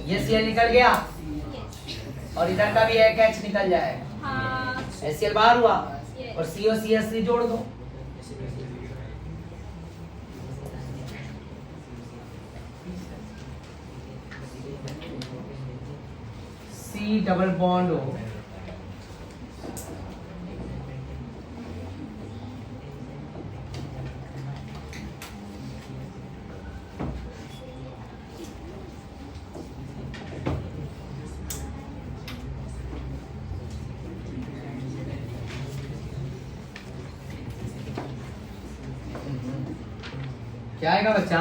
ये Cl निकल गया और इधर का भी एक H निकल जाए, HCl बाहर हुआ और COCH3 जोड़ दो। C डबल बॉन्ड हो, क्या आएगा बच्चा?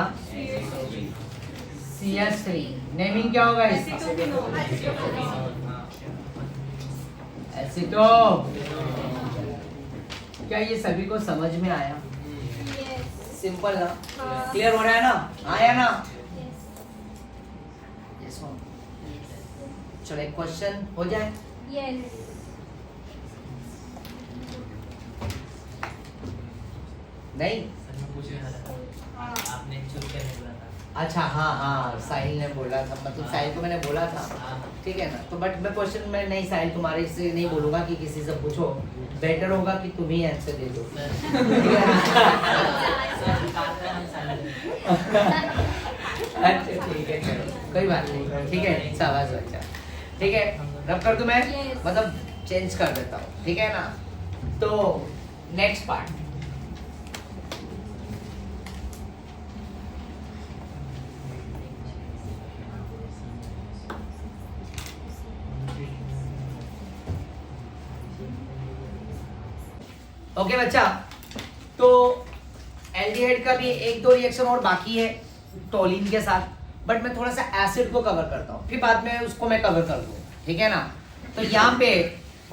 CH3। नेमिंग क्या होगा इसका? एसीटो। क्या ये सभी को समझ में आया? सिंपल ना? क्लियर हो रहा है ना? आया ना? यस। चलो एक क्वेश्चन हो जाए। नहीं? आपने चुप करने बोला था। अच्छा हाँ हाँ, साहिल ने बोला था, मतलब साहिल को मैंने बोला था, ठीक है ना? तो बट मैं क्वेश्चन में नहीं, साहिल तुम्हारे से नहीं बोलूंगा कि किसी से पूछो, बेटर होगा कि तुम ही आंसर दे दो। अच्छा ठीक है, चलो कोई बात नहीं, ठीक है? शाबाश बच्चा, ठीक है? रब कर दूं मैं? मतलब चेंज कर देता हूँ, ठीक है ना? तो नेक्स्ट पार्ट, ओके बच्चा। तो एल्डिहाइड का भी एक दो रिएक्शन और बाकी है टोलिन के साथ, बट मैं थोड़ा सा एसिड को कवर करता हूँ, फिर बाद में उसको मैं कवर कर दूँ, ठीक है ना? तो यहाँ पे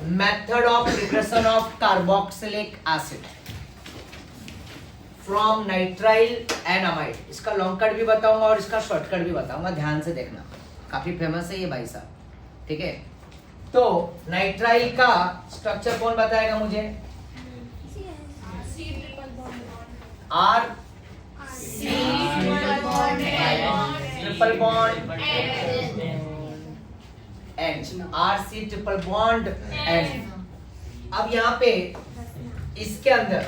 method of preparation of carboxylic acid from nitrile and amide, इसका लॉन्ग कट भी बताऊंगा और इसका शॉर्टकट भी बताऊंगा, ध्यान से देखना, काफी फेमस है ये भाई साहब, ठीक है? तो नाइट्राइल का स्ट्रक्चर कौन बताएगा मुझे? R C triple bond N, R C triple bond N। अब यहाँ पे इसके अंदर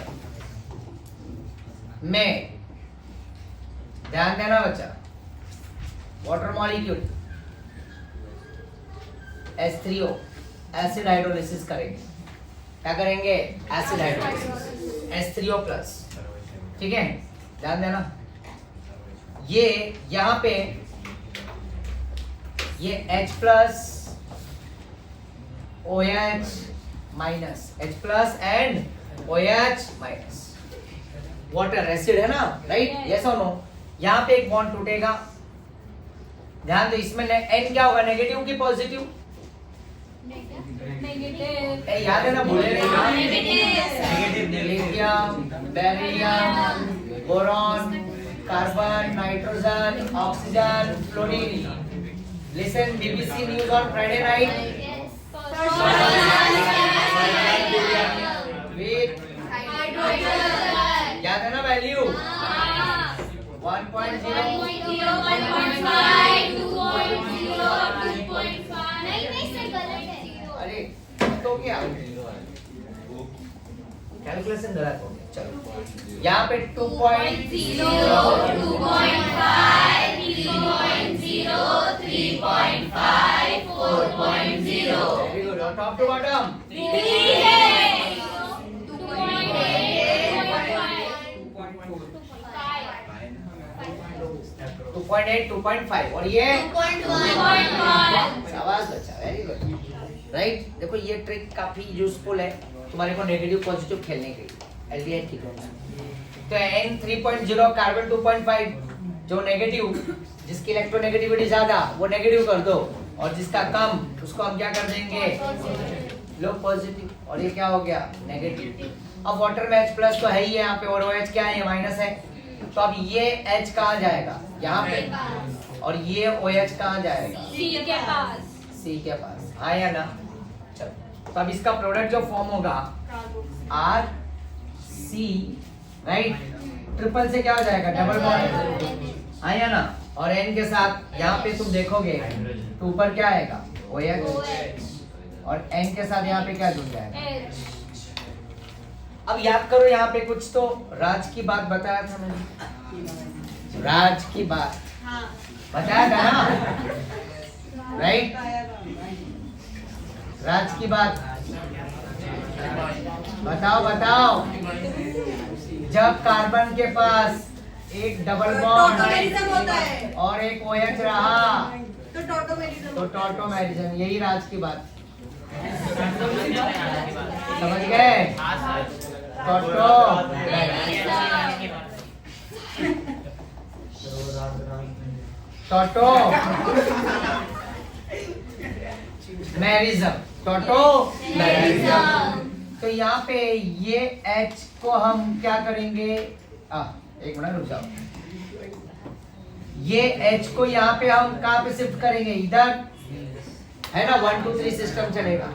मैं, ध्यान देना बच्चा, water molecule H3O acid hydrolysis करेंगे। क्या करेंगे? एसिड हाइड्रोलिसिस, H3O प्लस, ठीक है? ध्यान देना, ये यहाँ पे ये H plus OH minus, H plus and OH minus, water acid है ना, राइट? यस और नो? यहाँ पे एक बॉन्ड टूटेगा, ध्यान दो, इसमें N क्या होगा? नेगेटिव की पॉजिटिव? याद है ना? बोले negative. Lithium, beryllium, boron, carbon, nitrogen, oxygen, fluorine. Listen BBC news on Friday night. याद है ना वैल्यू 1.0 अरे तो क्या कैलकुलेशन गलत हो गया। चलो यहाँ पे 2.0 वेरी गुड और टॉप टू बॉटम 2.8 2.5 और ये शाबाश बच्चा वेरी गुड राइट। देखो ये ट्रिक काफी यूजफुल है तुम्हारे को नेगेटिव पॉजिटिव खेलने के लिए एल्डिहाइड कीटोन। तो N 3.0 कार्बन 2.5 जो नेगेटिव जिसकी इलेक्ट्रोनेगेटिविटी ज्यादा वो नेगेटिव कर दो और जिसका कम उसको हम क्या कर देंगे लो पॉजिटिव और ये क्या हो गया नेगेटिव। अब वाटर में H प्लस तो है ही है यहाँ पे और OH क्या है ये माइनस है तो अब ये H कहाँ जाएगा यहाँ पे और ये OH कहाँ जाएगा C के पास हाँ या ना। चलो तो अब इसका प्रोडक्ट जो फॉर्म होगा RC राइट ट्रिपल से क्या हो जाएगा डबल बॉन्ड हाँ या ना और N के साथ यहाँ पे तुम देखोगे तो ऊपर क्या आएगा OH और N के साथ यहाँ पे क्या जुड़ जाएगा। अब याद करो यहाँ पे कुछ तो राज की बात बताया था मैंने राज की बात बताया था ना राइट राज की बात बताओ बताओ जब कार्बन के पास एक डबल बॉन्ड होता है और एक OH रहा तो टॉटोमेरिज्म यही राज की बात समझ गए टॉटो टॉटो मैरिज्म टॉटो मैरिज्म। तो यहाँ पे ये H को हम क्या करेंगे एक मिनट रुक जाओ ये H को यहाँ पे हम कहाँ पे शिफ्ट करेंगे इधर है ना 1 2 3 सिस्टम चलेगा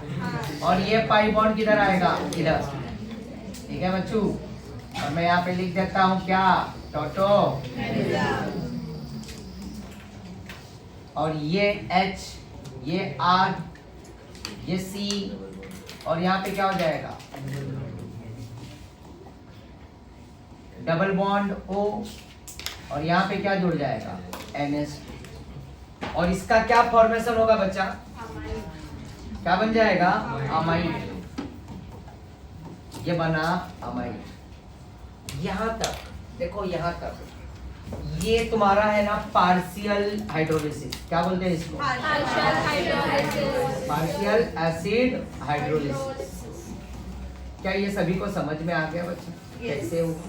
और ये पाई बॉन्ड किधर आएगा इधर ठीक है बच्चों और मैं यहाँ पे लिख देता हूँ क्या टॉटो और ये H ये R ये C और यहाँ पे क्या हो जाएगा डबल बॉन्ड O और यहाँ पे क्या जुड़ जाएगा NS और इसका क्या फॉर्मेशन होगा बच्चा क्या बन जाएगा अमाइड ये बना अमाइड। यहाँ तक देखो यहाँ तक ये तुम्हारा है ना पार्शियल हाइड्रोलिसिस क्या बोलते हैं इसको पार्शियल एसिड हाइड्रोलिसिस। क्या ये सभी को समझ में आ गया बच्चा कैसे होगा।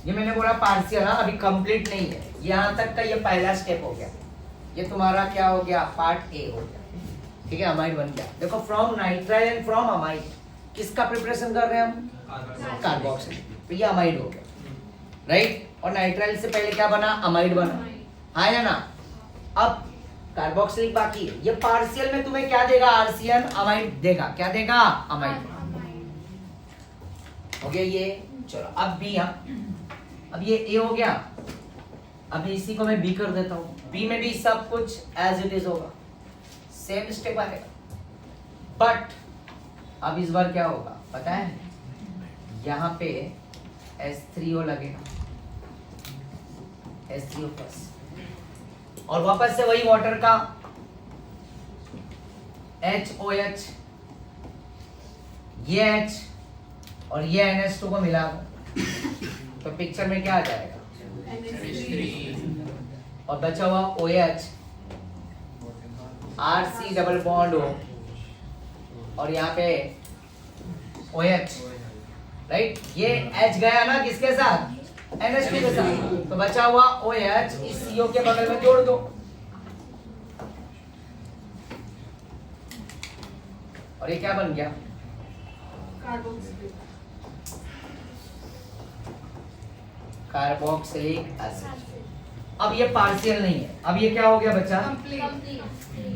ये मैंने बोला पार्शियल अभी कंप्लीट नहीं है यहाँ तक का ये पहला स्टेप हो गया ये तुम्हारा क्या हो गया पार्ट ए हो गया ठीक है अमाइड बन गया। देखो from nitrile and from amide किसका प्रिपरेशन कर रहे हैं हम कार्बोक्सिल तो ये अमाइड हो गया राइट और नाइट्राइल से पहले क्या बना अमाइड बना हाँ या ना। अब कार्बोक्सिलिक बाकी है ये पार्शियल में तुम्हें क्या देगा आरसीएन अमाइड देगा क्या देगा अमाइड हो गया ये। चलो अब बी अब ये ए हो गया अब इसी को मैं बी कर देता हूँ बी में भी सब कुछ एज इट इज होगा सेम स्टेप आएगा बट अब इस बार क्या होगा पता है यहाँ पे H3O लगेगा H3O प्लस और वापस से वही वाटर का HOH ये H और ये NH2 को मिला दो तो पिक्चर में क्या आ जाएगा और बचा हुआ OH RC डबल बॉन्ड हो और यहाँ पे OH राइट ये H गया ना किसके साथ NH2 के साथ तो बचा हुआ OH इस CO के बगल में जोड़ दो और ये क्या बन गया कार्बोक्सिलिक एसिड। अब ये पार्शियल नहीं है अब ये क्या हो गया बच्चा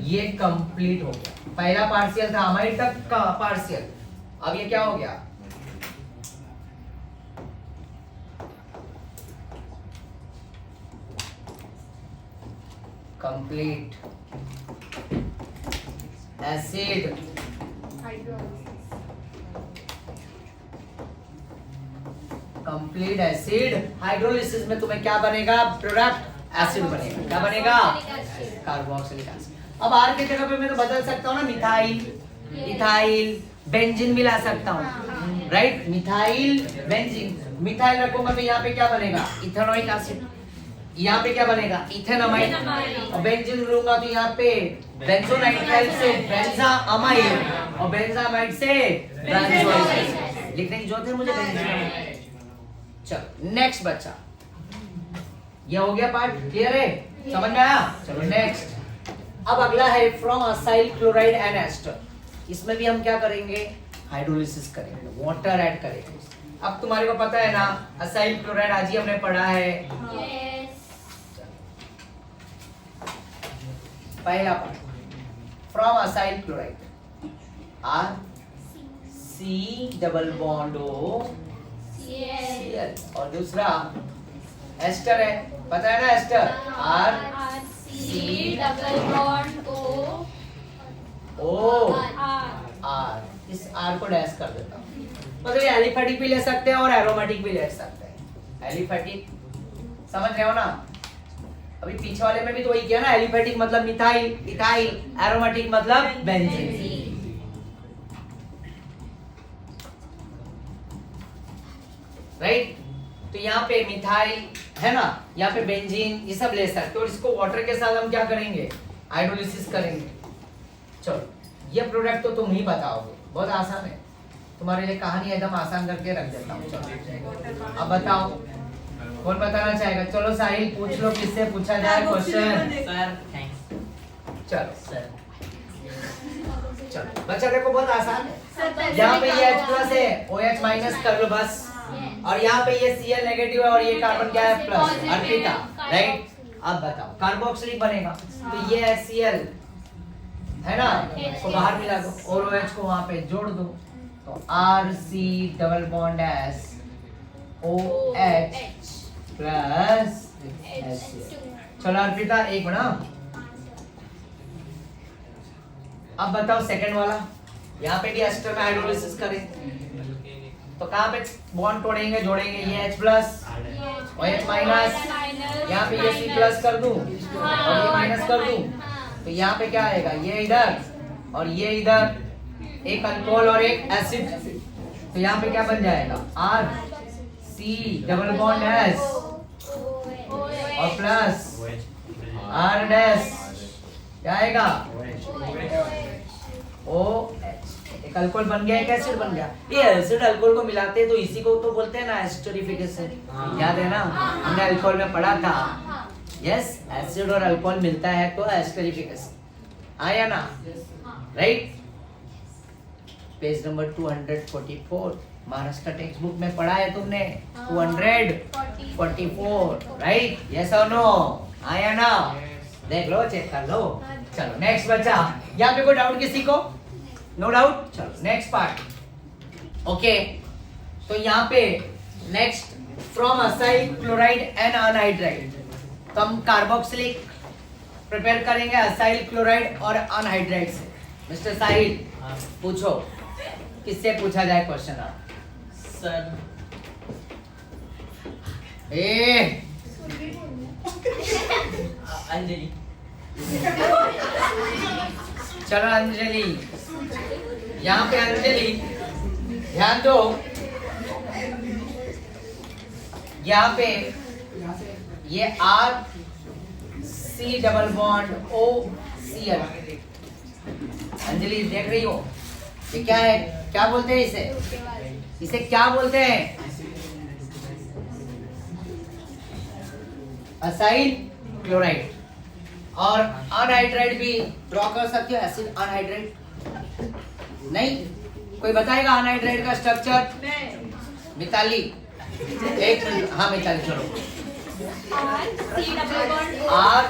ये कंप्लीट हो गया पहला पार्शियल था अमाइड तक का पार्शियल अब ये क्या हो गया complete acid complete acid hydrolysis में तुम्हें क्या बनेगा? प्रोडक्ट एसिड बनेगा। क्या बनेगा? Carboxylic acid. अब आर की जगह पे मैं तो बदल सकता हूँ ना, मिथाइल, इथाइल, बेंजीन भी ला सकता हूँ, राइट? मिथाइल, बेंजीन, मिथाइल रखूंगा तो यहाँ पे क्या बनेगा? Ethanoic acid. यहाँ पे क्या बनेगा? इथेनमाइड। और बेंजीन लूंगा तो यहाँ पे बेंजोनाइट्राइल से बेंजामाइड और बेंजामाइड से बेंजोइक। लिखने की जरूरत है मुझे बेंजीन। चलो नेक्स्ट बच्चा, ये हो गया पार्ट, क्लियर है? समझ में आया? चलो नेक्स्ट। अब अगला है from acyl chloride and ester. इसमें भी हम क्या करेंगे? हाइड्रोलिसिस करेंगे, वाटर ऐड करेंगे। अब तुम्हारे को पता है ना, असाइल क्लोराइड आज ही हमने पढ़ा है। पहला part from acyl chloride, R C double bond O Cl, और दूसरा एस्टर है, पता है ना ester? R C double bond O R. इस आर को डैश कर देता हूँ। मतलब ये एलिफेटिक भी ले सकते हैं और एरोमेटिक भी ले सकते हैं। एलिफेटिक समझ रहे हो ना? अभी पीछे वाले में भी तो वही किया ना, एलिफेटिक मतलब मिथाइल, इथाइल, एरोमेटिक मतलब बेंजीन। राइट? तो यहाँ पे मिथाइल है ना, यहाँ पे बेंजीन, ये सब ले सकते हो। और इसको वाटर के साथ हम क्या करेंगे? हाइड्रोलिसिस करेंगे। चलो ये प्रोडक्ट तो तुम ही बताओगे, बहुत आसान है। तुम्हारे लिए कहानी एकदम आसान करके रख देता हूँ। चलो अब बताओ कौन बताना चाहेगा? चलो साहिल पूछ लो, किससे पूछा जाए क्वेश्चन? Sir thanks. चलो सर चलो बच्चा देखो, बहुत आसान है। यहाँ पे ये H+ है, OH माइनस कर लो बस। और यहाँ पे ये Cl नेगेटिव है और ये कार्बन क्या है? प्लस। अर्पिता, राइट? अब बताओ कार्बोक्सिलिक बनेगा तो ये है Cl, है ना? इसको बाहर मिला दो और OH को वहां पे जोड़ दो तो RC double bond S OH plus HCl। चलो अर्पिता एक बना। अब बताओ सेकंड वाला, यहाँ पे भी एस्टर में हाइड्रोलिसिस करें तो कहाँ पे बॉन्ड तोड़ेंगे, जोड़ेंगे? ये H+ OH माइनस, यहाँ पे ये C+ कर दूं और ये माइनस कर दूं तो यहाँ पे क्या आएगा? ये इधर और ये इधर, एक अल्कोहल और एक एसिड। तो यहाँ पे क्या बन जाएगा? RC डबल बॉन्ड S और प्लस R डैश, क्या आएगा? OH। एक अल्कोहल बन गया, एक एसिड बन गया। ये एसिड अल्कोहल को मिलाते हैं तो इसी को तो बोलते हैं ना एस्टरिफिकेशन। याद है ना, हमने अल्कोहल में पढ़ा था। यस, एसिड और अल्कोहल मिलता है तो एस्टरिफिकेशन आया ना, right? Page number 244 Maharashtra text book में पढ़ा है तुमने। 244, राइट? यस और नो? आया ना? देख लो, चेक कर लो। चलो नेक्स्ट बच्चा, यहाँ पे कोई डाउट किसी को? No doubt. चलो नेक्स्ट पार्ट। ओके, तो यहाँ पे next from acyl chloride and anhydride, तो हम कार्बोक्सिलिक प्रिपेयर करेंगे असाइल क्लोराइड और अनहाइड्राइड से। मिस्टर साहिल पूछो, किससे पूछा जाए क्वेश्चन? आप सर अंजलि। चलो अंजलि, यहाँ पे अंजलि ध्यान दो। यहाँ पे ये RC double bond OCl। Anjali देख रही हो? ये क्या है? क्या बोलते हैं इसे? इसे क्या बोलते हैं? Acyl chloride. और अनहाइड्राइड भी ड्रॉ कर सकते हो, एसिड अनहाइड्राइड। नहीं कोई बताएगा अनहाइड्राइड का स्ट्रक्चर? मिताली, एक मिनट। हाँ मिताली, चलो। C double bond O, R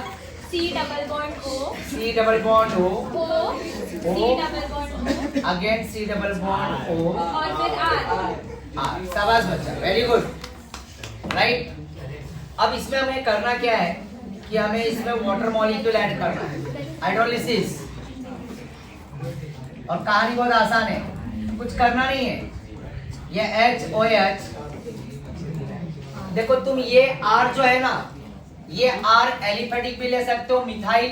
C double bond O, C double bond O, O, C double bond O, again C double bond O और फिर R। शाबाश बच्चा, वेरी गुड, राइट? अब इसमें हमें करना क्या है? कि हमें इसमें वाटर मॉलिक्यूल ऐड करना है, हाइड्रोलिसिस। और कहानी बहुत आसान है, कुछ करना नहीं है। ये HOH, देखो तुम ये R जो है ना, ये R एलिफेटिक भी ले सकते हो, मिथाइल,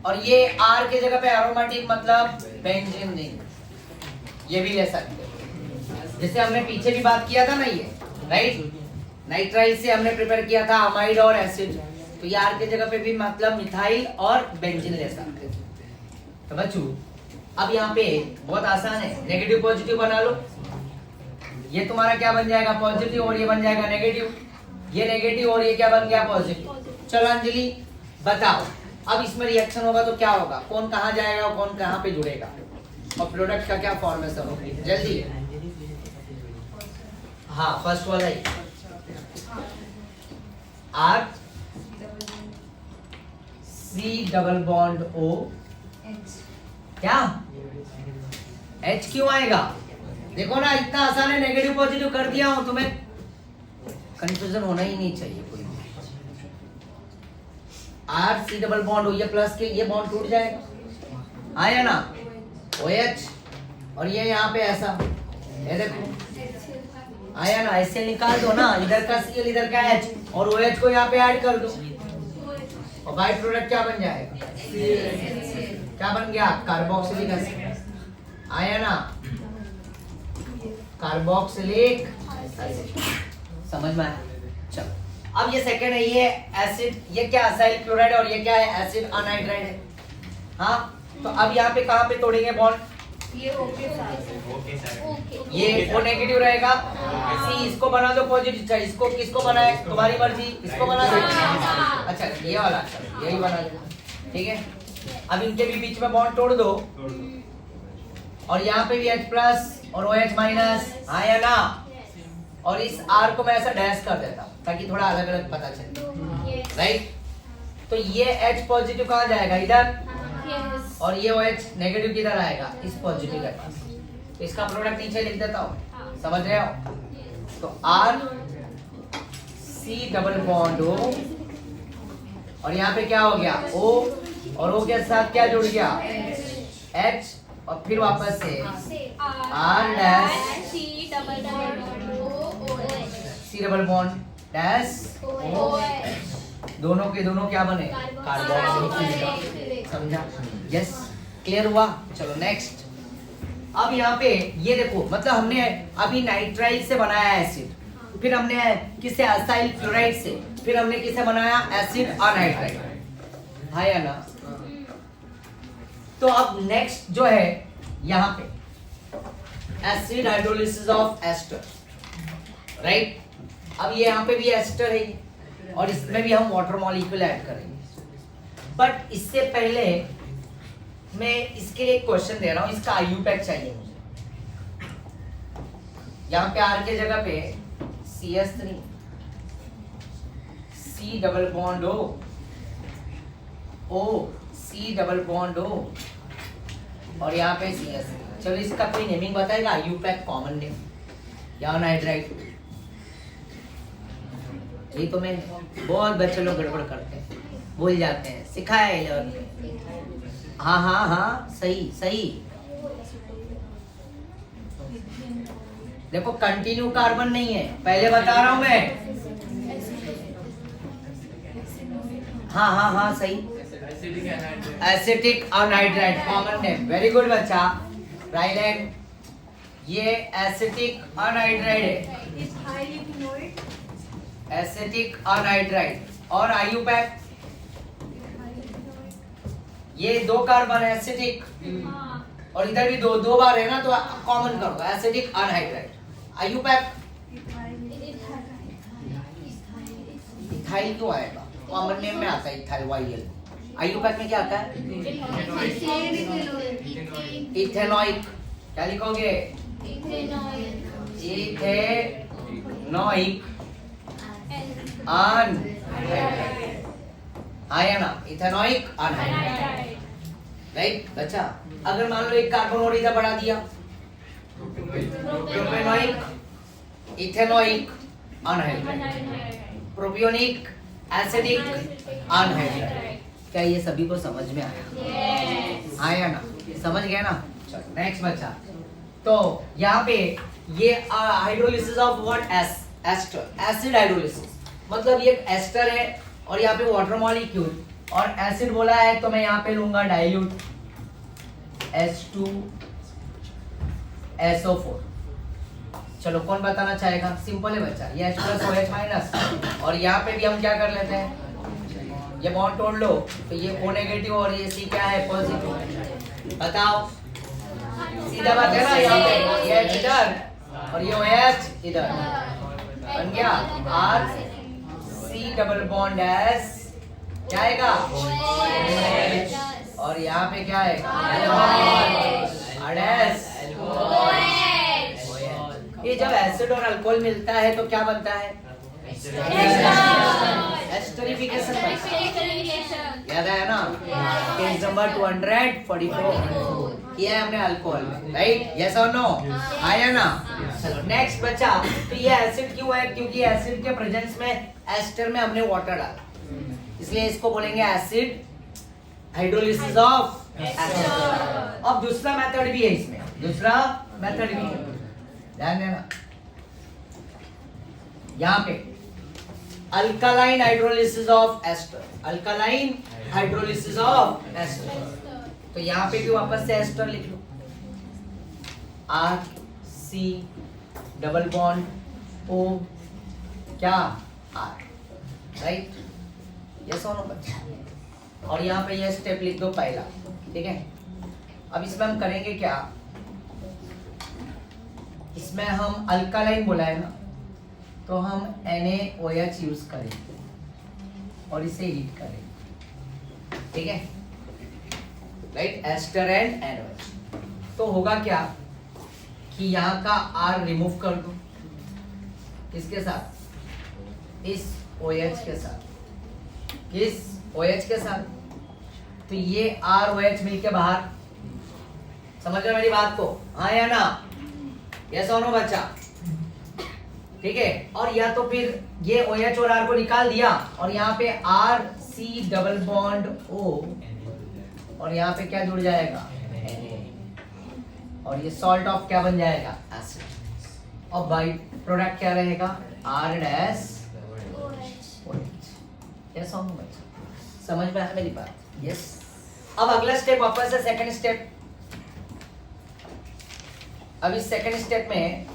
और ये R के जगह पे एरोमेटिक मतलब बेंजीन रिंग, ये भी ले सकते हो। जैसे हमने पीछे भी बात किया था ना, ये राइट, नाइट्राइल से हमने प्रिपेयर किया था अमाइड और एसिड, तो ये R के जगह पे भी मतलब मिथाइल और बेंजीन ले सकते हो। तो बच्चों अब यहाँ पे बहुत आसान है, नेगेटिव पॉजिटिव बना लो। ये तुम्हारा क्या बन जाएगा, पॉजिटिव, और ये बन जाएगा नेगेटिव, ये नेगेटिव और ये क्या बन गया, पॉजिटिव। चलो अंजलि बताओ, अब इसमें रिएक्शन होगा तो क्या होगा, कौन कहाँ जाएगा और कौन कहाँ पे जुड़ेगा, और प्रोडक्ट का क्या फॉर्मेशन होगी, जल्दी। हाँ फर्स्ट वाला ही, R C double bond O, क्या H क्यों आएगा, देखो ना इतना आसान है, नेगेटिव पॉजिटिव कर दिया हूं, तुम्हें कंफ्यूजन होना ही नहीं चाहिए कोई। R C double bond O, ये प्लस के ये बॉन्ड टूट जाएगा, आया ना, OH, और ये यहाँ पे ऐसा, ये देखो आया ना, ऐसे निकाल दो ना, इधर का Cl इधर का H, और OH को यहाँ पे ऐड कर दो, और बाई प्रोडक्ट क्या बन जाएगा, क्या बन गया, कार्बोक्सिलिक एसिड, आया ना, कार्बोक्सिलिक एसिड, समझ में आया। चलो अब ये सेकंड है, ये एसिड, ये क्या असाइल क्लोराइड, और ये क्या है, एसिड अनहाइड्राइड है। हाँ तो अब यहाँ पे कहाँ पे तोड़ेंगे बॉन्ड, ये ओके सर, ये O नेगेटिव रहेगा, C इसको बना दो पॉजिटिव, इसको किसको बनाए, तुम्हारी मर्जी, इसको बना दो। अच्छा ये वाला, चलो यही बना दो, ठीक है। अब इनके भी बीच में बॉन्ड तोड़ दो, और यहाँ पे भी H प्लस और OH माइनस, आया ना, और इस R को मैं ऐसा डैश कर देता हूँ ताकि थोड़ा अलग अलग पता चले, राइट। तो ये H पॉजिटिव कहाँ जाएगा, इधर, और ये OH नेगेटिव किधर आएगा, इस पॉजिटिव के पास। तो इसका प्रोडक्ट नीचे लिख देता हूँ, समझ रहे हो। तो R C double bond O, और यहाँ पे क्या हो गया O, और O के साथ क्या जुड़ गया, H, और फिर वापस से R dash C double bond C double bond dash O, दोनों के दोनों क्या बने, कार्बोक्सिलिक, समझा, यस, क्लियर हुआ। चलो नेक्स्ट, अब यहाँ पे ये देखो, मतलब हमने अभी नाइट्राइल से बनाया एसिड, फिर हमने किसे असाइल क्लोराइड से, फिर हमने किसे बनाया, एसिड अनहाइड्राइड, है या ना। तो अब नेक्स्ट जो है यहाँ पे acid hydrolysis of ester, right. अब ये यहाँ पे भी एस्टर है, और इसमें भी हम वाटर मॉलिक्यूल ऐड करेंगे, बट इससे पहले मैं इसके लिए एक क्वेश्चन दे रहा हूँ, इसका IUPAC चाहिए मुझे। यहाँ पे R के जगह पे CS3, C double bond O, C double bond O, और यहाँ पे CS3। चलो इसका कोई नेमिंग बताएगा, IUPAC कॉमन नेम या अनहाइड्राइड। ये तो मैं बहुत बच्चे लोग गड़बड़ करते हैं, भूल जाते हैं, सिखाया है 11 में। हाँ हाँ हाँ सही सही, देखो कंटिन्यू कार्बन नहीं है, पहले बता रहा हूं मैं। हाँ हाँ हाँ सही, acetic anhydride common name, very good बच्चा, राइट हैंड। ये एसिटिक अनहाइड्राइड है, एसिटिक अनहाइड्राइड, और IUPAC ये दो कार्बन एसिटिक, और इधर भी दो बार है ना, तो कॉमन कर दो, एसिटिक अनहाइड्राइड। IUPAC इथाइल क्यों आएगा, कॉमन नेम में आता है इथाइल YL। IUPAC में क्या आता है, इथेनॉइक, क्या लिखोगे, इथेनॉइक अनहाइड्राइड, आया ना, इथेनॉइक अनहाइड्राइड, राइट बच्चा। अगर मान लो एक कार्बन और इधर बढ़ा दिया, प्रोपेनॉइक, इथेनॉइक अनहाइड्राइड, प्रोपियोनिक, एसिडिक, अनहाइड्रेटिक। क्या ये सभी को समझ में आया? आया ना? समझ गए ना? चलो नेक्स्ट बच्चा। तो यहाँ पे ये hydrolysis of what? Ester, acid hydrolysis. मतलब ये एस्टर है और यहाँ पे वाटर मॉलिक्यूल और एसिड बोला है, तो मैं यहाँ पे लूंगा डाइल्यूट H2SO4। चलो कौन बताना चाहेगा? सिंपल है बच्चा, ये H प्लस OH माइनस, और यहाँ पे भी हम क्या कर लेते हैं, ये बॉन्ड तोड़ लो तो ये O नेगेटिव और ये C क्या है? पॉजिटिव। बताओ, सीधा बात है ना? यहाँ पे ये H इधर और ये OH इधर, बन गया RC डबल बॉन्ड S, क्या आएगा? और यहाँ पे क्या है? ये जब एसिड और अल्कोहल मिलता है तो क्या बनता है? एस्टरिफिकेशन बनता है। याद आया ना? पेज नंबर 244 किया है हमने अल्कोहल में, राइट? यस और नो? आया ना? चलो नेक्स्ट बच्चा। तो ये एसिड क्यों है? क्योंकि एसिड के प्रेजेंस में एस्टर में हमने वाटर डाला, इसलिए इसको बोलेंगे एसिड हाइड्रोलिसिस ऑफ एस्टर। अब दूसरा मेथड भी है इसमें, दूसरा मेथड भी है, ध्यान देना। यहाँ पे alkaline hydrolysis of ester, alkaline hydrolysis of ester. तो यहाँ पे भी वापस से एस्टर लिख लो, RC डबल बॉन्ड O क्या? R, right? यस और नो बच्चा? और यहाँ पे ये स्टेप लिख दो पहला, ठीक है? अब इसमें हम करेंगे क्या? इसमें हम अल्कालाइन बोला है ना, तो हम NaOH यूज करेंगे और इसे हीट करेंगे, ठीक है? Right, ester and NaOH। तो होगा क्या कि यहाँ का R रिमूव कर दो, किसके साथ? इस OH के साथ, किस OH के साथ? तो ये ROH मिलके बाहर, समझ रहे मेरी बात को? हाँ या ना? यस और नो बच्चा? ठीक है। और या तो फिर ये OH और R को निकाल दिया और यहाँ पे RC डबल बॉन्ड O और यहाँ पे क्या जुड़ जाएगा? और ये सॉल्ट ऑफ क्या बन जाएगा? एसिड। और बाई प्रोडक्ट क्या रहेगा? R dash OH। यस और नो बच्चा? समझ में आया मेरी बात? यस। अब अगला स्टेप वापस है सेकंड स्टेप। अब इस सेकंड स्टेप में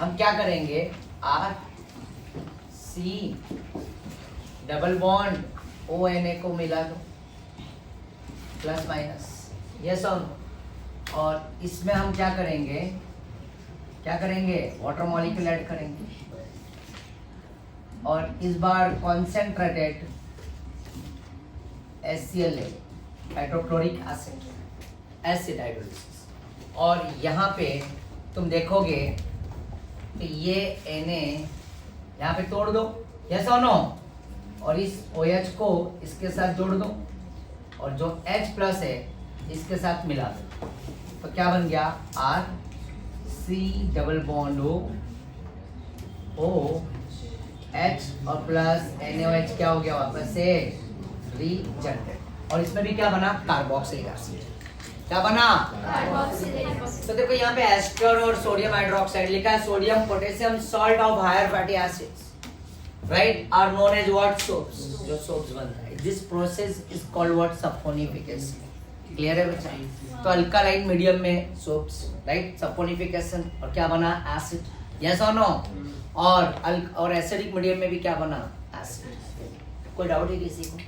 हम क्या करेंगे? RC डबल बॉन्ड ONA को मिला दो, प्लस माइनस, यस और नो। और इसमें हम क्या करेंगे? क्या करेंगे? वाटर मॉलिक्यूल ऐड करेंगे और इस बार concentrated HCl hydrochloric acid, acid hydrolysis. और यहाँ पे तुम देखोगे कि ये Na यहाँ पे तोड़ दो, यस और नो, और इस OH को इसके साथ जोड़ दो और जो H प्लस है इसके साथ मिला दो। तो क्या बन गया? RC double bond O H और प्लस NaOH क्या हो गया? वापस से रीजनरेट। और इसमें भी क्या बना? Carboxylic acid. क्या बना? तो देखो यहाँ पे एस्टर और सोडियम हाइड्रोक्साइड लिखा है। Sodium potassium salt of higher fatty acids, right, are known as what? Soaps. जो सोप्स बनता है, this process is called what? Saponification. Clear है बच्चा? तो अल्कालाइन मीडियम में सोप्स, राइट, सपोनिफिकेशन, और क्या बना? एसिड। यस और नो? और एसिडिक मीडियम में भी क्या बना? एसिड। कोई डाउट है किसी को?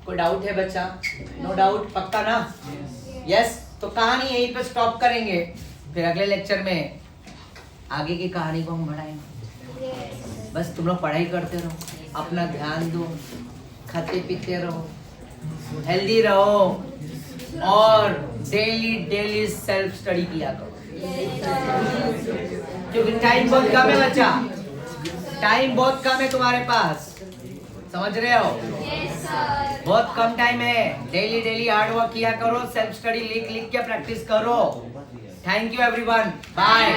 कोई डाउट है बच्चा? No doubt? पक्का ना? यस। तो कहानी यहीं पे स्टॉप करेंगे, फिर अगले लेक्चर में आगे की कहानी को हम बढ़ाएंगे। बस तुम लोग पढ़ाई करते रहो, अपना ध्यान दो, खाते पीते रहो, हेल्दी रहो और डेली सेल्फ स्टडी किया करो, क्योंकि टाइम बहुत कम है बच्चा, टाइम बहुत कम है तुम्हारे पास, समझ रहे हो? बहुत कम टाइम है। डेली हार्ड वर्क किया करो, सेल्फ स्टडी लिख के प्रैक्टिस करो। Thank you everyone, bye.